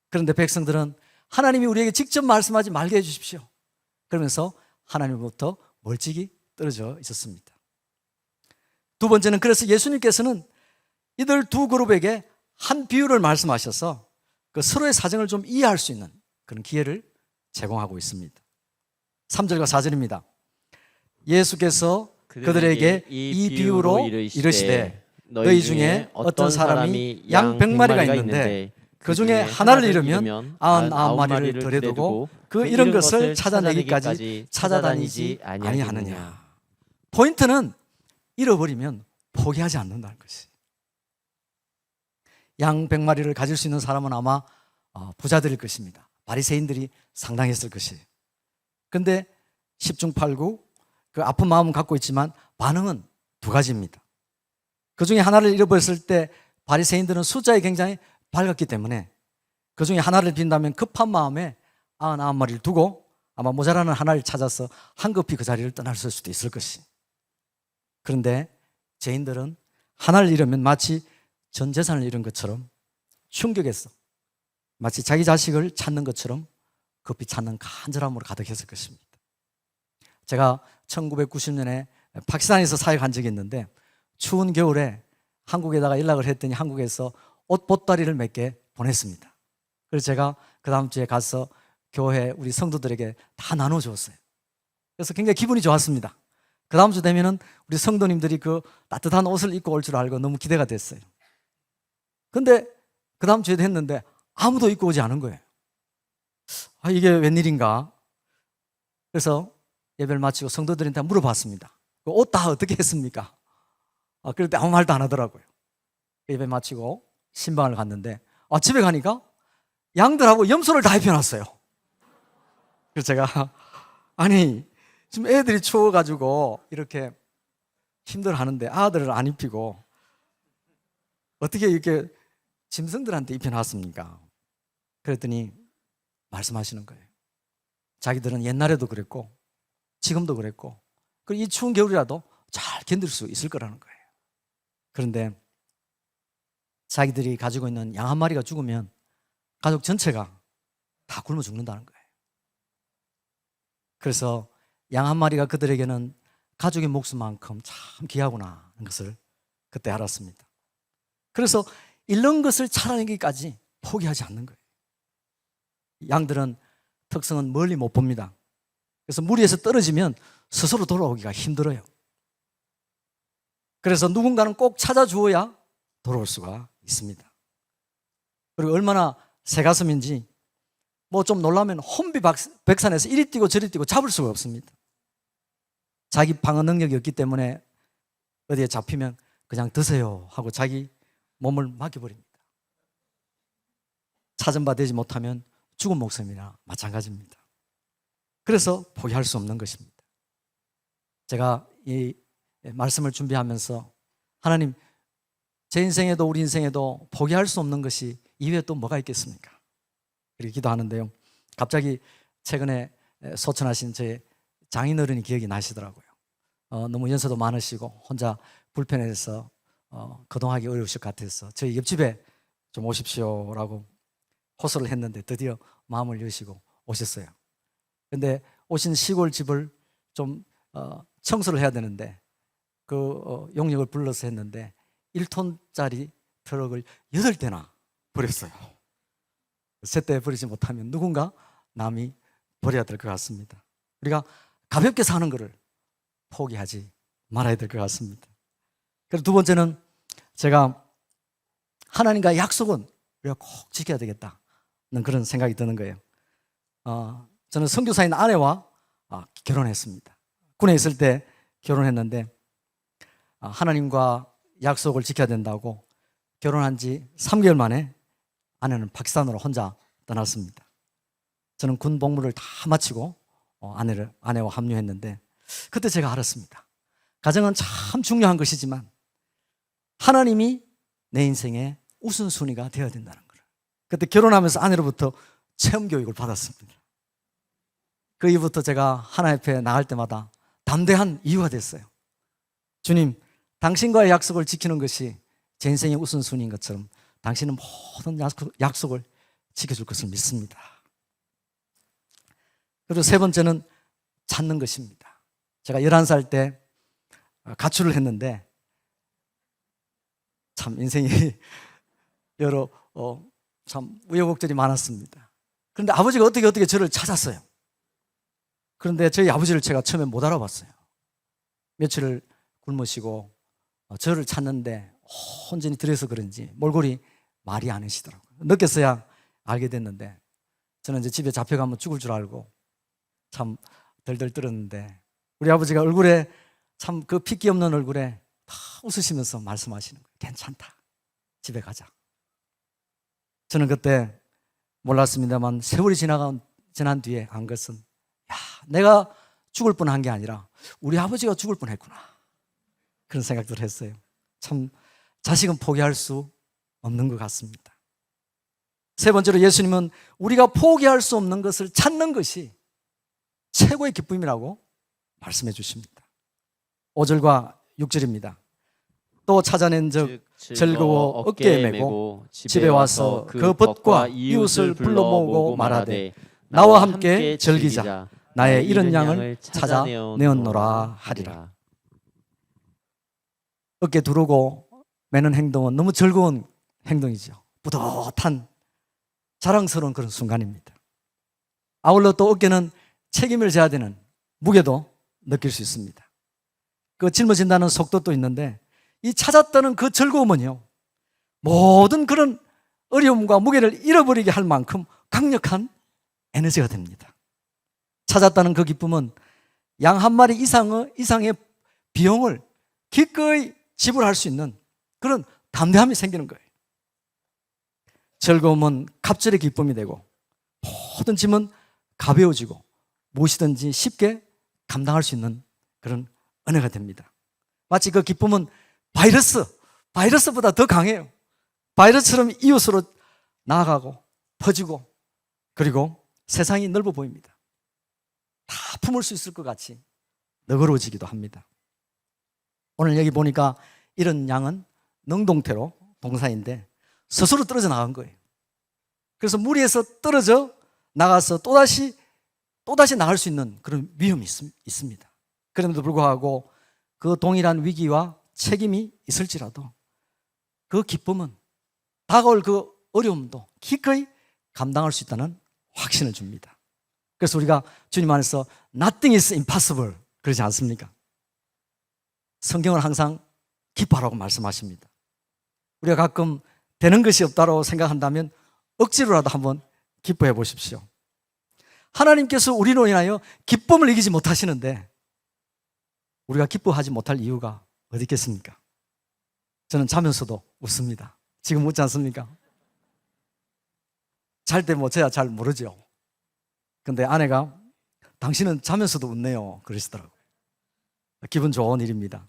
그런데 백성들은 하나님이 우리에게 직접 말씀하지 말게 해주십시오, 그러면서 하나님으로부터 멀찍이 떨어져 있었습니다. 두 번째는 그래서 예수님께서는 이들 두 그룹에게 한 비유를 말씀하셔서 그 서로의 사정을 좀 이해할 수 있는 그런 기회를 제공하고 있습니다. 3절과 4절입니다. 예수께서 그들에게 이 비유로 이르시되 너희 중에 어떤 사람이 양 100마리가 있는데 그 중에 하나를 잃으면 99마리를 들여두고 그 잃은 것을 찾아내기까지 찾아다니지 아니하느냐. 포인트는 잃어버리면 포기하지 않는다는 것이. 양 100마리를 가질 수 있는 사람은 아마 부자들일 것입니다. 바리새인들이 상당했을 것이에요. 그런데 10중 8구 그 아픈 마음은 갖고 있지만 반응은 두 가지입니다. 그 중에 하나를 잃어버렸을 때 바리새인들은 숫자에 굉장히 밝았기 때문에 그 중에 하나를 빈다면 급한 마음에 99마리를 두고 아마 모자라는 하나를 찾아서 한급히 그 자리를 떠날 수도 있을 것이. 그런데 죄인들은 하나를 잃으면 마치 전 재산을 잃은 것처럼 충격했어. 마치 자기 자식을 찾는 것처럼 급히 찾는 간절함으로 가득했을 것입니다. 제가 1990년에 파키스탄에서 사역한 적이 있는데 추운 겨울에 한국에다가 연락을 했더니 한국에서 옷 보따리를 몇 개 보냈습니다. 그래서 제가 그 다음 주에 가서 교회 우리 성도들에게 다 나눠주었어요. 그래서 굉장히 기분이 좋았습니다. 그 다음 주 되면은 우리 성도님들이 그 따뜻한 옷을 입고 올 줄 알고 너무 기대가 됐어요. 근데 그 다음 주에도 했는데 아무도 입고 오지 않은 거예요. 아, 이게 웬일인가? 그래서 예배를 마치고 성도들한테 물어봤습니다. 옷 다 어떻게 했습니까? 그럴 때 아무 말도 안 하더라고요. 예배 마치고 신방을 갔는데 집에 가니까 양들하고 염소를 다 입혀놨어요. 그래서 제가 아니 지금 애들이 추워가지고 이렇게 힘들어하는데 아들을 안 입히고 어떻게 이렇게 짐승들한테 입혀놨습니까? 그랬더니 말씀하시는 거예요. 자기들은 옛날에도 그랬고 지금도 그랬고 그리고 이 추운 겨울이라도 잘 견딜 수 있을 거라는 거예요. 그런데 자기들이 가지고 있는 양 한 마리가 죽으면 가족 전체가 다 굶어 죽는다는 거예요. 그래서 양 한 마리가 그들에게는 가족의 목숨만큼 참 귀하구나 하는 것을 그때 알았습니다. 그래서 잃는 것을 찾아내기까지 포기하지 않는 거예요. 양들은 특성은 멀리 못 봅니다. 그래서 무리에서 떨어지면 스스로 돌아오기가 힘들어요. 그래서 누군가는 꼭 찾아주어야 돌아올 수가 있습니다. 그리고 얼마나 새가슴인지 뭐 좀 놀라면 혼비백산에서 이리 뛰고 저리 뛰고 잡을 수가 없습니다. 자기 방어 능력이 없기 때문에 어디에 잡히면 그냥 드세요 하고 자기 몸을 맡겨버립니다. 찾은 바 되지 못하면 죽은 목숨이나 마찬가지입니다. 그래서 포기할 수 없는 것입니다. 제가 이 말씀을 준비하면서 하나님 제 인생에도 우리 인생에도 포기할 수 없는 것이 이외에 또 뭐가 있겠습니까? 이렇게 기도하는데요. 갑자기 최근에 소천하신 제 장인어른이 기억이 나시더라고요. 너무 연세도 많으시고 혼자 불편해서 거동하기 어려우실 것 같아서 저희 옆집에 좀 오십시오라고 호소를 했는데 드디어 마음을 여시고 오셨어요. 근데 오신 시골 집을 좀 청소를 해야 되는데 그 용역을 불러서 했는데 1톤짜리 트럭을 8대나 버렸어요. 세대 버리지 못하면 누군가 남이 버려야 될 것 같습니다. 우리가 가볍게 사는 것을 포기하지 말아야 될 것 같습니다. 그리고 두 번째는 제가 하나님과의 약속은 우리가 꼭 지켜야 되겠다는 그런 생각이 드는 거예요. 저는 선교사인 아내와 결혼했습니다. 군에 있을 때 결혼했는데 하나님과 약속을 지켜야 된다고 결혼한 지 3개월 만에 아내는 파키스탄으로 혼자 떠났습니다. 저는 군 복무를 다 마치고 아내와 합류했는데 그때 제가 알았습니다. 가정은 참 중요한 것이지만 하나님이 내 인생의 우선순위가 되어야 된다는 거를 그때 결혼하면서 아내로부터 체험 교육을 받았습니다. 그 이후부터 제가 하나님 앞에 나갈 때마다 담대한 이유가 됐어요. 주님, 당신과의 약속을 지키는 것이 제 인생의 우선순위인 것처럼 당신은 모든 약속을 지켜줄 것을 믿습니다. 그리고 세 번째는 찾는 것입니다. 제가 11살 때 가출을 했는데 참 인생이 여러 참 우여곡절이 많았습니다. 그런데 아버지가 어떻게 저를 찾았어요. 그런데 저희 아버지를 제가 처음에 못 알아봤어요. 며칠을 굶으시고 저를 찾는데 온전히 들여서 그런지 몰골이 말이 않으시더라고요. 늦게서야 알게 됐는데 저는 이제 집에 잡혀가면 죽을 줄 알고 참 덜덜 떨었는데 우리 아버지가 얼굴에 참 그 핏기 없는 얼굴에 다 웃으시면서 말씀하시는 거예요. 괜찮다. 집에 가자. 저는 그때 몰랐습니다만 세월이 지난 뒤에 안 것은 내가 죽을 뻔한 게 아니라 우리 아버지가 죽을 뻔했구나. 그런 생각들을 했어요. 참 자식은 포기할 수 없는 것 같습니다. 세 번째로 예수님은 우리가 포기할 수 없는 것을 찾는 것이 최고의 기쁨이라고 말씀해 주십니다. 5절과 6절입니다. 또 찾아낸 적 즐거워 어깨에 메고 집에 와서 그 벗과 이웃을 불러 모으고 말하되 나와 함께 즐기자. 나의 잃은 양을 찾아내었노라 하리라. 어깨 두르고 매는 행동은 너무 즐거운 행동이죠. 뿌듯한 자랑스러운 그런 순간입니다. 아울러 또 어깨는 책임을 져야 되는 무게도 느낄 수 있습니다. 그 짊어진다는 속도도 있는데 이 찾았다는 그 즐거움은요, 모든 그런 어려움과 무게를 잃어버리게 할 만큼 강력한 에너지가 됩니다. 찾았다는 그 기쁨은 양 한 마리 이상의 비용을 기꺼이 지불할 수 있는 그런 담대함이 생기는 거예요. 즐거움은 갑절의 기쁨이 되고 모든 짐은 가벼워지고 무엇이든지 쉽게 감당할 수 있는 그런 은혜가 됩니다. 마치 그 기쁨은 바이러스보다 더 강해요. 바이러스처럼 이웃으로 나아가고 퍼지고 그리고 세상이 넓어 보입니다. 다 품을 수 있을 것 같이 너그러워지기도 합니다. 오늘 여기 보니까 이런 양은 능동태로 동사인데 스스로 떨어져 나간 거예요. 그래서 무리에서 떨어져 나가서 또다시 나갈 수 있는 그런 위험이 있습니다. 그럼에도 불구하고 그 동일한 위기와 책임이 있을지라도 그 기쁨은 다가올 그 어려움도 기꺼이 감당할 수 있다는 확신을 줍니다. 그래서 우리가 주님 안에서 nothing is impossible 그러지 않습니까? 성경은 항상 기뻐하라고 말씀하십니다. 우리가 가끔 되는 것이 없다고 생각한다면 억지로라도 한번 기뻐해 보십시오. 하나님께서 우리로 인하여 기쁨을 이기지 못하시는데 우리가 기뻐하지 못할 이유가 어디 있겠습니까? 저는 자면서도 웃습니다. 지금 웃지 않습니까? 잘 때 뭐 저야 잘 모르죠. 근데 아내가 당신은 자면서도 웃네요 그러시더라고요. 기분 좋은 일입니다.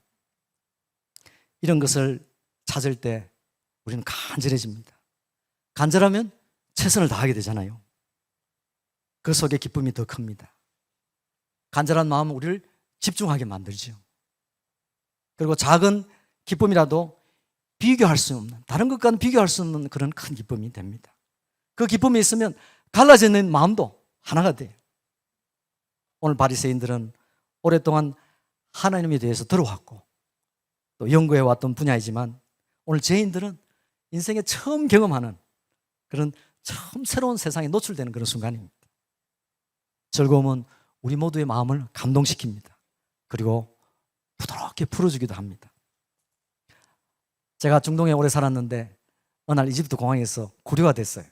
이런 것을 찾을 때 우리는 간절해집니다. 간절하면 최선을 다하게 되잖아요. 그 속에 기쁨이 더 큽니다. 간절한 마음은 우리를 집중하게 만들죠. 그리고 작은 기쁨이라도 비교할 수 없는, 다른 것과는 비교할 수 없는 그런 큰 기쁨이 됩니다. 그 기쁨이 있으면 갈라져 있는 마음도 하나가 돼요. 오늘 바리새인들은 오랫동안 하나님에 대해서 들어왔고 또 연구해 왔던 분야이지만 오늘 죄인들은 인생에 처음 경험하는 그런 처음 새로운 세상에 노출되는 그런 순간입니다. 즐거움은 우리 모두의 마음을 감동시킵니다. 그리고 부드럽게 풀어주기도 합니다. 제가 중동에 오래 살았는데 어느 날 이집트 공항에서 구류가 됐어요.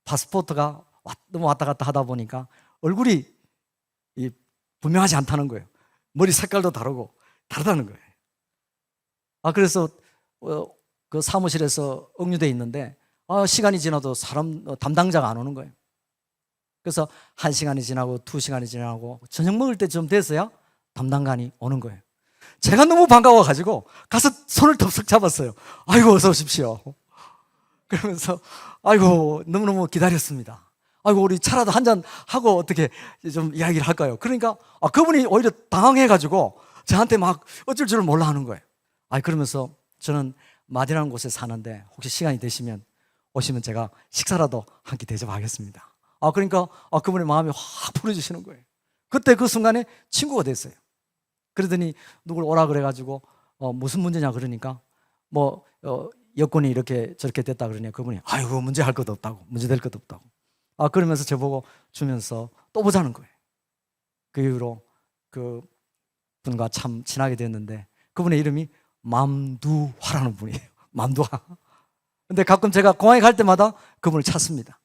파스포트가 너무 왔다 갔다 하다 보니까 얼굴이 분명하지 않다는 거예요. 머리 색깔도 다르다는 거예요. 그래서 그 사무실에서 억류돼 있는데 시간이 지나도 담당자가 안 오는 거예요. 그래서 1시간이 지나고 2시간이 지나고 저녁 먹을 때쯤 돼서야 담당관이 오는 거예요. 제가 너무 반가워가지고 가서 손을 덥석 잡았어요. 아이고 어서 오십시오. 그러면서 아이고 너무너무 기다렸습니다. 아이고 우리 차라도 한잔 하고 어떻게 좀 이야기를 할까요? 그러니까 그분이 오히려 당황해가지고 저한테 막 어쩔 줄을 몰라 하는 거예요. 그러면서 저는 마디라는 곳에 사는데 혹시 시간이 되시면 오시면 제가 식사라도 한 끼 대접하겠습니다. 그러니까 그분의 마음이 확 풀어주시는 거예요. 그때 그 순간에 친구가 됐어요. 그러더니 누굴 오라 그래가지고 무슨 문제냐 그러니까 여건이 이렇게 저렇게 됐다 그러니 그분이 아이고 문제될 것도 없다고 그러면서 저보고 주면서 또 보자는 거예요. 그 이후로 그 분과 참 친하게 됐는데 그분의 이름이 맘두화라는 분이에요. 맘두화. 근데 가끔 제가 공항에 갈 때마다 그분을 찾습니다.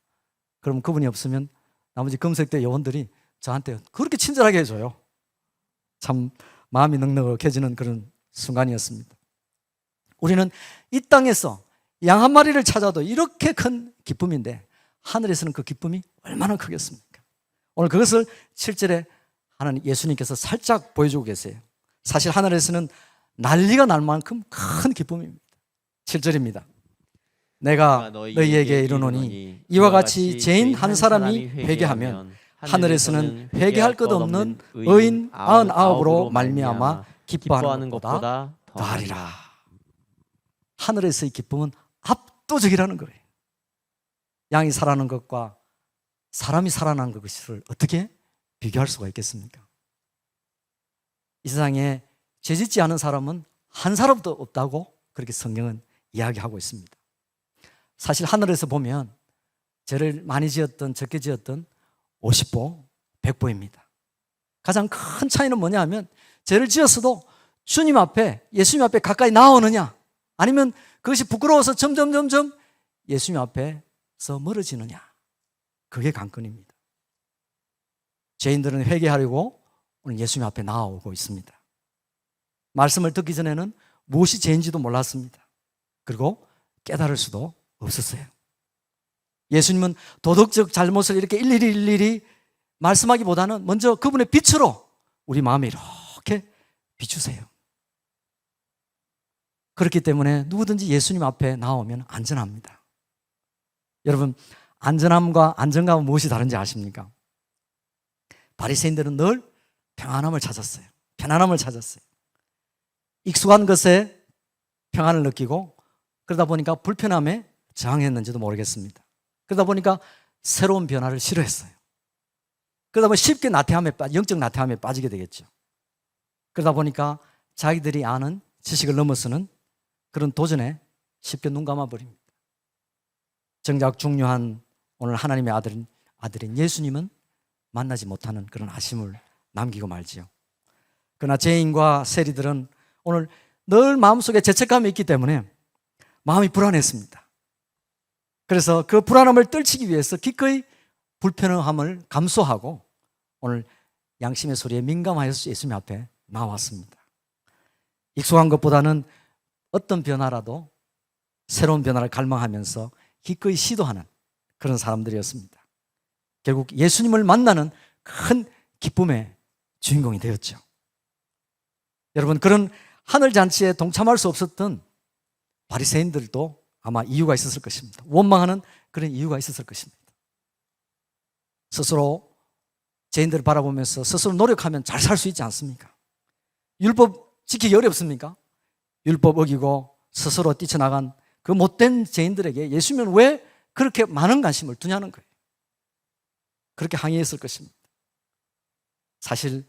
그럼 그분이 없으면 나머지 금색대 요원들이 저한테 그렇게 친절하게 해줘요. 참 마음이 넉넉해지는 그런 순간이었습니다. 우리는 이 땅에서 양 한 마리를 찾아도 이렇게 큰 기쁨인데 하늘에서는 그 기쁨이 얼마나 크겠습니까? 오늘 그것을 7절에 하나님 예수님께서 살짝 보여주고 계세요. 사실 하늘에서는 난리가 날 만큼 큰 기쁨입니다. 7절입니다. 내가 너희에게 이르노니 이와 같이 죄인 한 사람이 회개하면 하늘에서는 회개할 것 없는 의인 99으로 말미암아 기뻐하는 것보다 더하리라. 하늘에서의 기쁨은 압도적이라는 거예요. 양이 살아나는 것과 사람이 살아나는 것을 어떻게 비교할 수가 있겠습니까? 이 세상에 죄짓지 않은 사람은 한 사람도 없다고 그렇게 성경은 이야기하고 있습니다. 사실 하늘에서 보면 죄를 많이 지었던 적게 지었던 50보 100보입니다. 가장 큰 차이는 뭐냐 하면 죄를 지었어도 주님 앞에 예수님 앞에 가까이 나오느냐 아니면 그것이 부끄러워서 점점 예수님 앞에서 멀어지느냐, 그게 관건입니다. 죄인들은 회개하려고 오늘 예수님 앞에 나오고 있습니다. 말씀을 듣기 전에는 무엇이 죄인지도 몰랐습니다. 그리고 깨달을 수도 없었어요. 예수님은 도덕적 잘못을 이렇게 일일이 말씀하기보다는 먼저 그분의 빛으로 우리 마음에 이렇게 비추세요. 그렇기 때문에 누구든지 예수님 앞에 나오면 안전합니다. 여러분, 안전함과 안정감은 무엇이 다른지 아십니까? 바리새인들은 늘 평안함을 찾았어요. 편안함을 찾았어요. 익숙한 것에 평안을 느끼고 그러다 보니까 불편함에 저항했는지도 모르겠습니다. 그러다 보니까 새로운 변화를 싫어했어요. 그러다 보니 쉽게 영적 나태함에 빠지게 되겠죠. 그러다 보니까 자기들이 아는 지식을 넘어서는 그런 도전에 쉽게 눈 감아버립니다. 정작 중요한 오늘 하나님의 아들인 예수님은 만나지 못하는 그런 아쉬움을 남기고 말지요. 그러나 죄인과 세리들은 오늘 늘 마음속에 죄책감이 있기 때문에 마음이 불안했습니다. 그래서 그 불안함을 떨치기 위해서 기꺼이 불편함을 감수하고 오늘 양심의 소리에 민감하여서 예수님 앞에 나왔습니다. 익숙한 것보다는 어떤 변화라도 새로운 변화를 갈망하면서 기꺼이 시도하는 그런 사람들이었습니다. 결국 예수님을 만나는 큰 기쁨의 주인공이 되었죠. 여러분, 그런 하늘잔치에 동참할 수 없었던 바리새인들도 아마 이유가 있었을 것입니다. 원망하는 그런 이유가 있었을 것입니다. 스스로 죄인들을 바라보면서 스스로 노력하면 잘 살 수 있지 않습니까? 율법 지키기 어렵습니까? 율법 어기고 스스로 뛰쳐나간 그 못된 죄인들에게 예수님은 왜 그렇게 많은 관심을 두냐는 거예요. 그렇게 항의했을 것입니다. 사실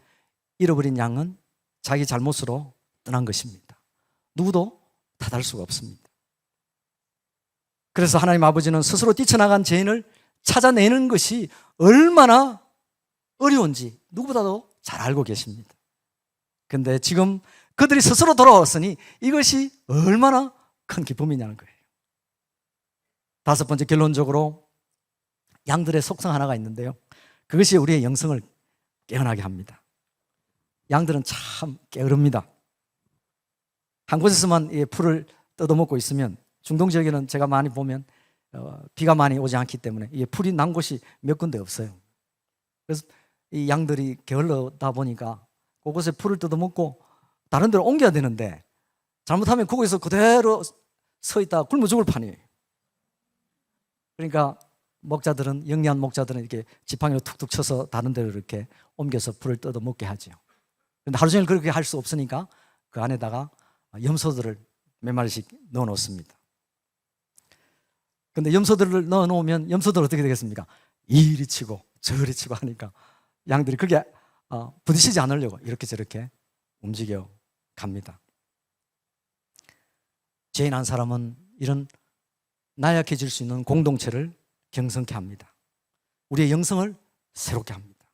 잃어버린 양은 자기 잘못으로 떠난 것입니다. 누구도 탓할 수가 없습니다. 그래서 하나님 아버지는 스스로 뛰쳐나간 죄인을 찾아내는 것이 얼마나 어려운지 누구보다도 잘 알고 계십니다. 그런데 지금 그들이 스스로 돌아왔으니 이것이 얼마나 큰 기쁨이냐는 거예요. 다섯 번째, 결론적으로 양들의 속성 하나가 있는데요, 그것이 우리의 영성을 깨어나게 합니다. 양들은 참 게으릅니다. 한 곳에서만 이 풀을 뜯어먹고 있으면, 중동 지역에는 제가 많이 보면 비가 많이 오지 않기 때문에 이 풀이 난 곳이 몇 군데 없어요. 그래서 이 양들이 게을러다 보니까 그곳에 풀을 뜯어먹고 다른 데로 옮겨야 되는데 잘못하면 그곳에서 그대로 서 있다가 굶어 죽을 판이에요. 그러니까 목자들은, 영리한 목자들은 이렇게 지팡이로 툭툭 쳐서 다른 데로 이렇게 옮겨서 풀을 뜯어먹게 하죠. 그런데 하루 종일 그렇게 할 수 없으니까 그 안에다가 염소들을 몇 마리씩 넣어 놓습니다. 근데 염소들을 넣어 놓으면 염소들 어떻게 되겠습니까? 이리 치고 저리 치고 하니까 양들이 그게 부딪히지 않으려고 이렇게 저렇게 움직여 갑니다. 죄인 한 사람은 이런 나약해질 수 있는 공동체를 경성케 합니다. 우리의 영성을 새롭게 합니다.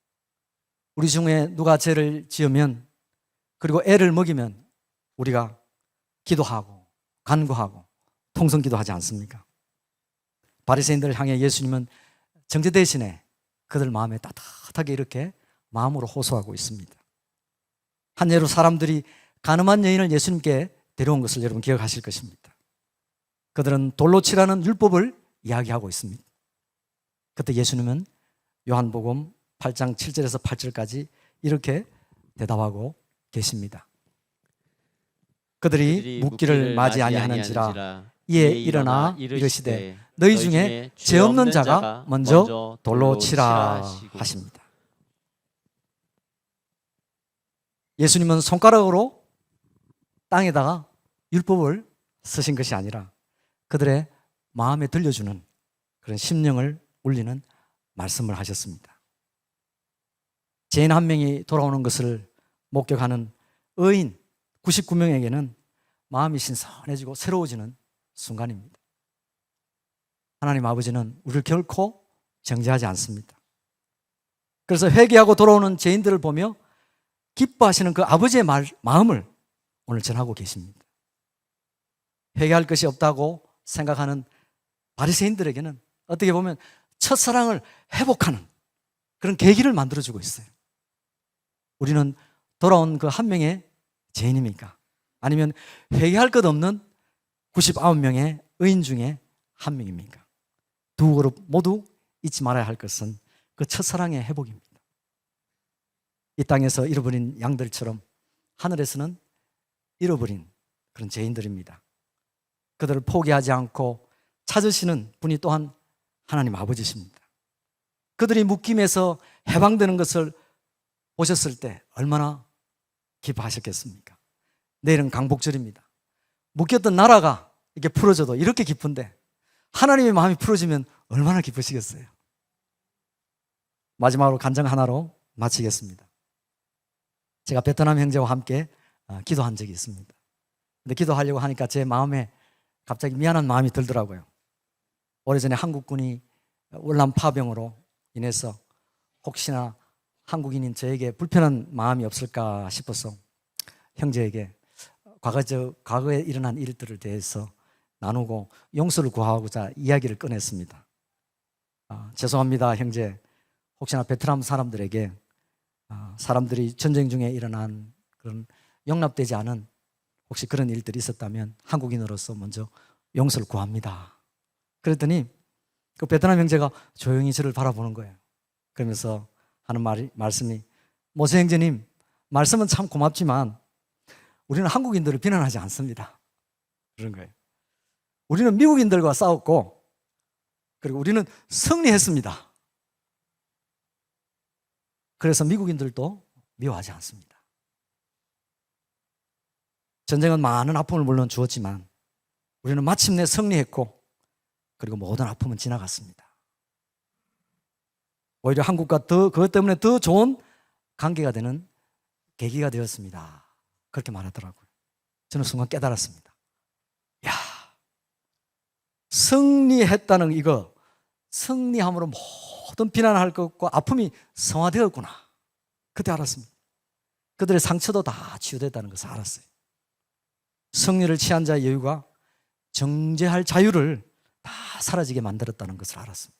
우리 중에 누가 죄를 지으면, 그리고 애를 먹이면 우리가 기도하고 간구하고 통성기도하지 않습니까? 바리새인들을 향해 예수님은 정죄 대신에 그들 마음에 따뜻하게 이렇게 마음으로 호소하고 있습니다. 한 예로 사람들이 간음한 여인을 예수님께 데려온 것을 여러분 기억하실 것입니다. 그들은 돌로 치라는 율법을 이야기하고 있습니다. 그때 예수님은 요한복음 8장 7절에서 8절까지 이렇게 대답하고 계십니다. 그들이 묻기를 맞이 아니하는지라 이에 일어나 이르시되 너희 중에 죄 없는 자가 먼저 돌로 치라 하십니다. 예수님은 손가락으로 땅에다가 율법을 쓰신 것이 아니라 그들의 마음에 들려주는 그런 심령을 울리는 말씀을 하셨습니다. 죄인 한 명이 돌아오는 것을 목격하는 의인 99명에게는 마음이 신선해지고 새로워지는 순간입니다. 하나님 아버지는 우리를 결코 정죄하지 않습니다. 그래서 회개하고 돌아오는 죄인들을 보며 기뻐하시는 그 아버지의 마음을 오늘 전하고 계십니다. 회개할 것이 없다고 생각하는 바리새인들에게는 어떻게 보면 첫사랑을 회복하는 그런 계기를 만들어주고 있어요. 우리는 돌아온 그 한 명의 죄인입니까? 아니면 회개할 것 없는 99명의 의인 중에 한 명입니까? 두 그룹 모두 잊지 말아야 할 것은 그 첫사랑의 회복입니다. 이 땅에서 잃어버린 양들처럼 하늘에서는 잃어버린 그런 죄인들입니다. 그들을 포기하지 않고 찾으시는 분이 또한 하나님 아버지십니다. 그들이 묶임에서 해방되는 것을 보셨을 때 얼마나 기뻐하셨겠습니까? 내일은 강복절입니다. 묶였던 나라가 이렇게 풀어져도 이렇게 기쁜데 하나님의 마음이 풀어지면 얼마나 기쁘시겠어요? 마지막으로 간증 하나로 마치겠습니다. 제가 베트남 형제와 함께 기도한 적이 있습니다. 근데 기도하려고 하니까 제 마음에 갑자기 미안한 마음이 들더라고요. 오래전에 한국군이 월남 파병으로 인해서 혹시나 한국인인 저에게 불편한 마음이 없을까 싶어서 형제에게 과거에 일어난 일들을 대해서 나누고 용서를 구하고자 이야기를 꺼냈습니다. 죄송합니다, 형제. 혹시나 베트남 사람들에게 사람들이 전쟁 중에 일어난 그런 용납되지 않은 혹시 그런 일들이 있었다면 한국인으로서 먼저 용서를 구합니다. 그랬더니 그 베트남 형제가 조용히 저를 바라보는 거예요. 그러면서 하는 말씀이 모세 형제님, 말씀은 참 고맙지만 우리는 한국인들을 비난하지 않습니다. 그런 거예요. 우리는 미국인들과 싸웠고 그리고 우리는 승리했습니다. 그래서 미국인들도 미워하지 않습니다. 전쟁은 많은 아픔을 물론 주었지만 우리는 마침내 승리했고 그리고 모든 아픔은 지나갔습니다. 오히려 한국과 그것 때문에 더 좋은 관계가 되는 계기가 되었습니다. 그렇게 말하더라고요. 저는 순간 깨달았습니다. 야, 승리했다는 이거, 승리함으로 모든 비난할 것과 아픔이 성화되었구나. 그때 알았습니다. 그들의 상처도 다 치유됐다는 것을 알았어요. 승리를 취한 자의 여유가 정죄할 자유를 다 사라지게 만들었다는 것을 알았습니다.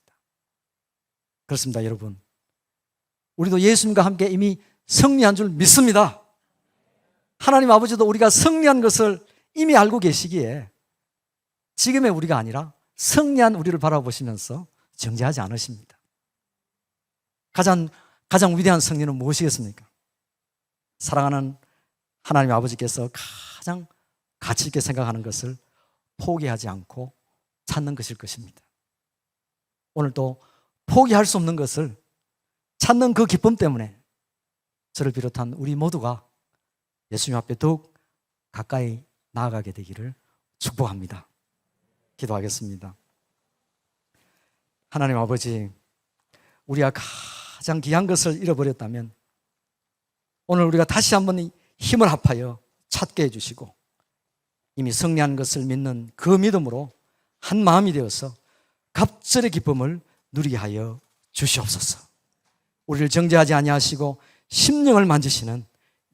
그렇습니다, 여러분. 우리도 예수님과 함께 이미 승리한 줄 믿습니다. 하나님 아버지도 우리가 승리한 것을 이미 알고 계시기에 지금의 우리가 아니라 승리한 우리를 바라보시면서 정죄하지 않으십니다. 가장 위대한 승리는 무엇이겠습니까? 사랑하는 하나님 아버지께서 가장 가치 있게 생각하는 것을 포기하지 않고 찾는 것일 것입니다. 오늘도 포기할 수 없는 것을 찾는 그 기쁨 때문에 저를 비롯한 우리 모두가 예수님 앞에 더욱 가까이 나아가게 되기를 축복합니다. 기도하겠습니다. 하나님 아버지, 우리가 가장 귀한 것을 잃어버렸다면 오늘 우리가 다시 한번 힘을 합하여 찾게 해주시고 이미 승리한 것을 믿는 그 믿음으로 한 마음이 되어서 갑절의 기쁨을 누리게 하여 주시옵소서. 우리를 정죄하지 아니하시고 심령을 만지시는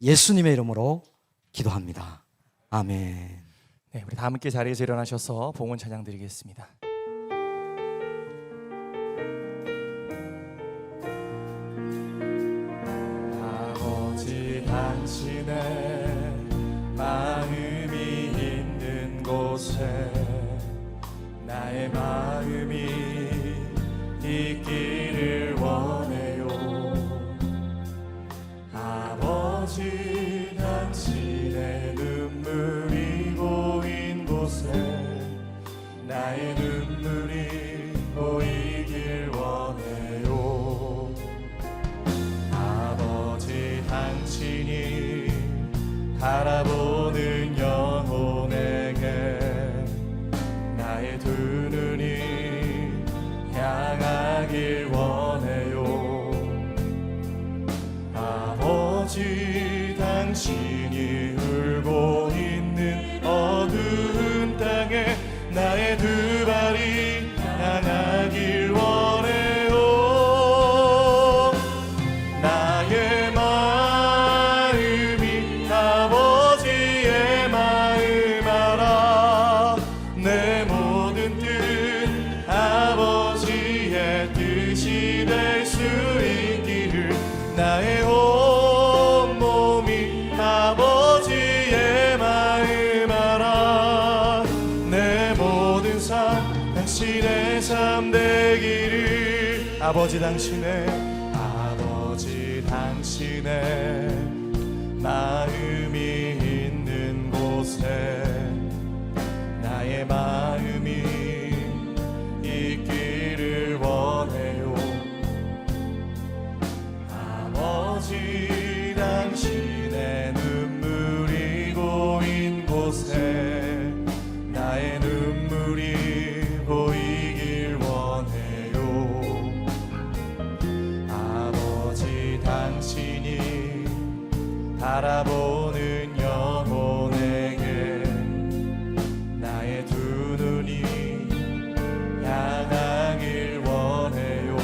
예수님의 이름으로 기도합니다. 아멘. 네, 우리 다 함께 자리에서 일어나셔서 봉헌 찬양 드리겠습니다. 아버지 당신의 마음이 있는 곳에 나의 마음이 있기를 원해요. 아버지 당신의 눈물이 보인 곳에 나의 눈물이 보이길 원해요. 아버지 당신이 바라보는 영혼에게 나의 두 눈이 아버지 당신의 마음이 있는 곳에 나의 마음이 있기를 원해요. 아버지 당신의 눈물이 고인 곳에 나의 눈물이 보이길 원해요. 아버지 당신이 바라보는 영혼에게 나의 두 눈이 향하길 원해요.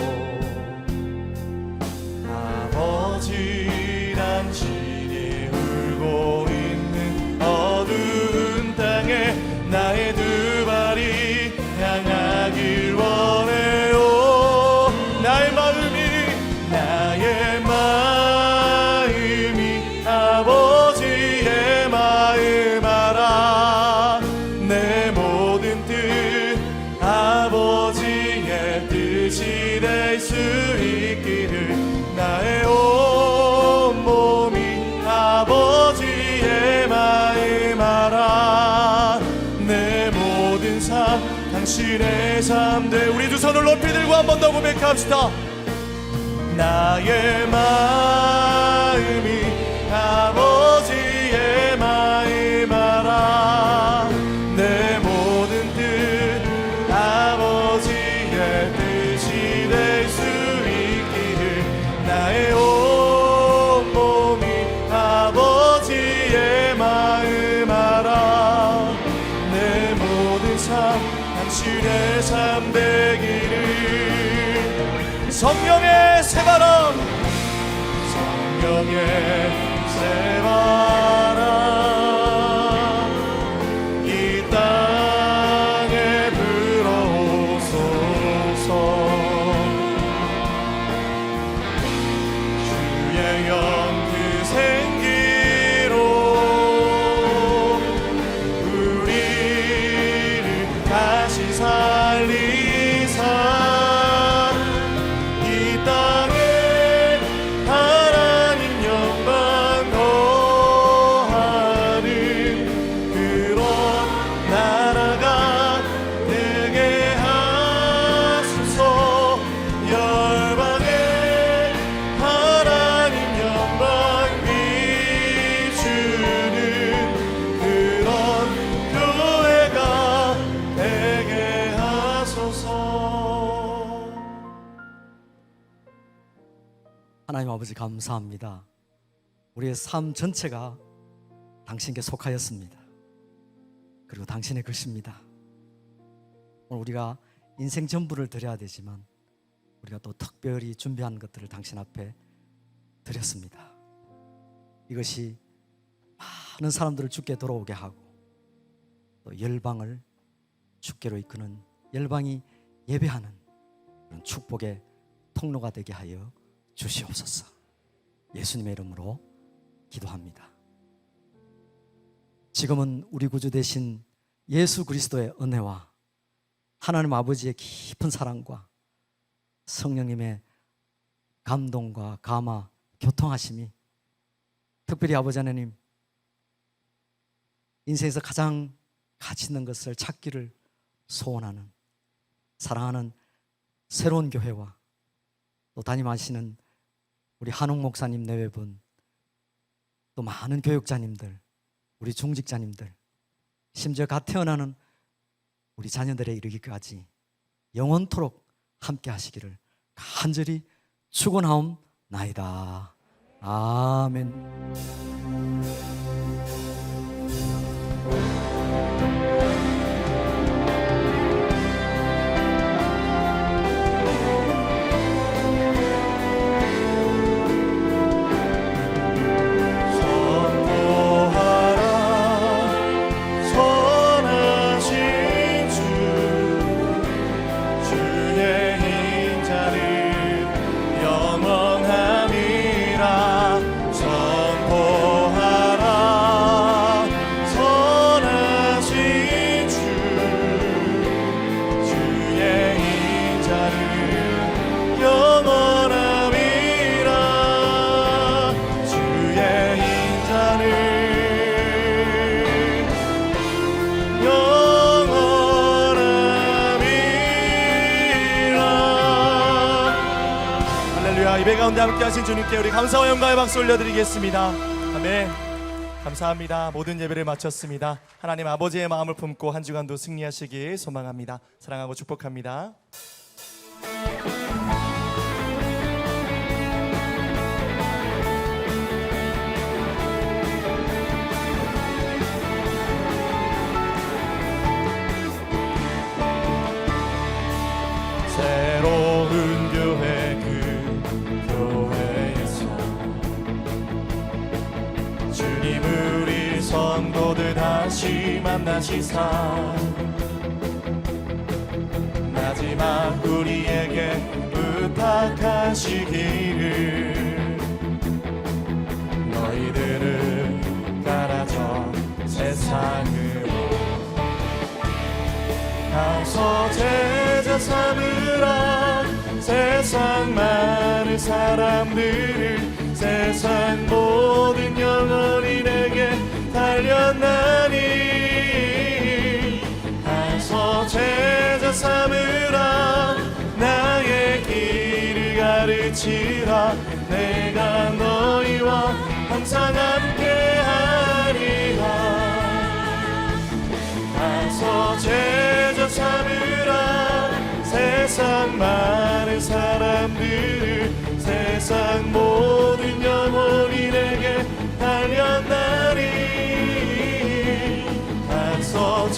아버지 당신이 울고 있는 어두운 땅에 나의 두 발이 향하길 원해요. 나의 마음이 아버지의 마음 알아. 내 모든 뜻 아버지의 뜻이 될 수 있기를 나의 온 몸이 아버지의 마음 알아. 내 모든 삶 당신의 삶 돼. 우리 두 손을 높이 들고 한 번 더 고백합시다. 나의 마음이 아버지의 마음 알아. 내 모든 뜻 아버지의 뜻이 될 수 있기를 나의 온 몸이 아버지의 마음 알아. 내 모든 삶 당신의 삶 되기를. 성령의 새바람, 성령의 새바람 이 땅에 불어오소서. 주의 영그 생기로 우리를 다시 살리사 하나님 아버지 감사합니다. 우리의 삶 전체가 당신께 속하였습니다. 그리고 당신의 것입니다. 오늘 우리가 인생 전부를 드려야 되지만 우리가 또 특별히 준비한 것들을 당신 앞에 드렸습니다. 이것이 많은 사람들을 주께 돌아오게 하고 또 열방을 주께로 이끄는 열방이 예배하는 그런 축복의 통로가 되게 하여 주시옵소서. 예수님의 이름으로 기도합니다. 지금은 우리 구주 되신 예수 그리스도의 은혜와 하나님 아버지의 깊은 사랑과 성령님의 감동과 감화, 교통하심이 특별히 아버지 하나님 인생에서 가장 가치 있는 것을 찾기를 소원하는 사랑하는 새로운 교회와 또 담임하시는 우리 한옥 목사님 내외분 또 많은 교육자님들 우리 중직자님들 심지어 갓 태어나는 우리 자녀들에 이르기까지 영원토록 함께 하시기를 간절히 축원하옵나이다. 아멘. 영원함이라 선포하라. 예배 가운데 함께하신 주님께 우리 감사와 영광의 박수 올려드리겠습니다. 아멘. 감사합니다. 모든 예배를 마쳤습니다. 하나님 아버지의 마음을 품고 한 주간도 승리하시길 소망합니다. 사랑하고 축복합니다. 새로운 교회 그 교회에서 주님 우리 성도들 다시 만나시사 마지막 우리에게 부탁하시기를 너희들을 가라져 세상으로 가서 제자 삼으라 세상 많은 사람들을 세상 모든 영혼인에게 달렸나니 가서 제자 삼으라 나의 길을 가르치라 내가 너희와 항상 함께하리라 가서 제자 삼으라 세상 많은 사람들을 세상 모든 영혼인에게 달렸나니 가서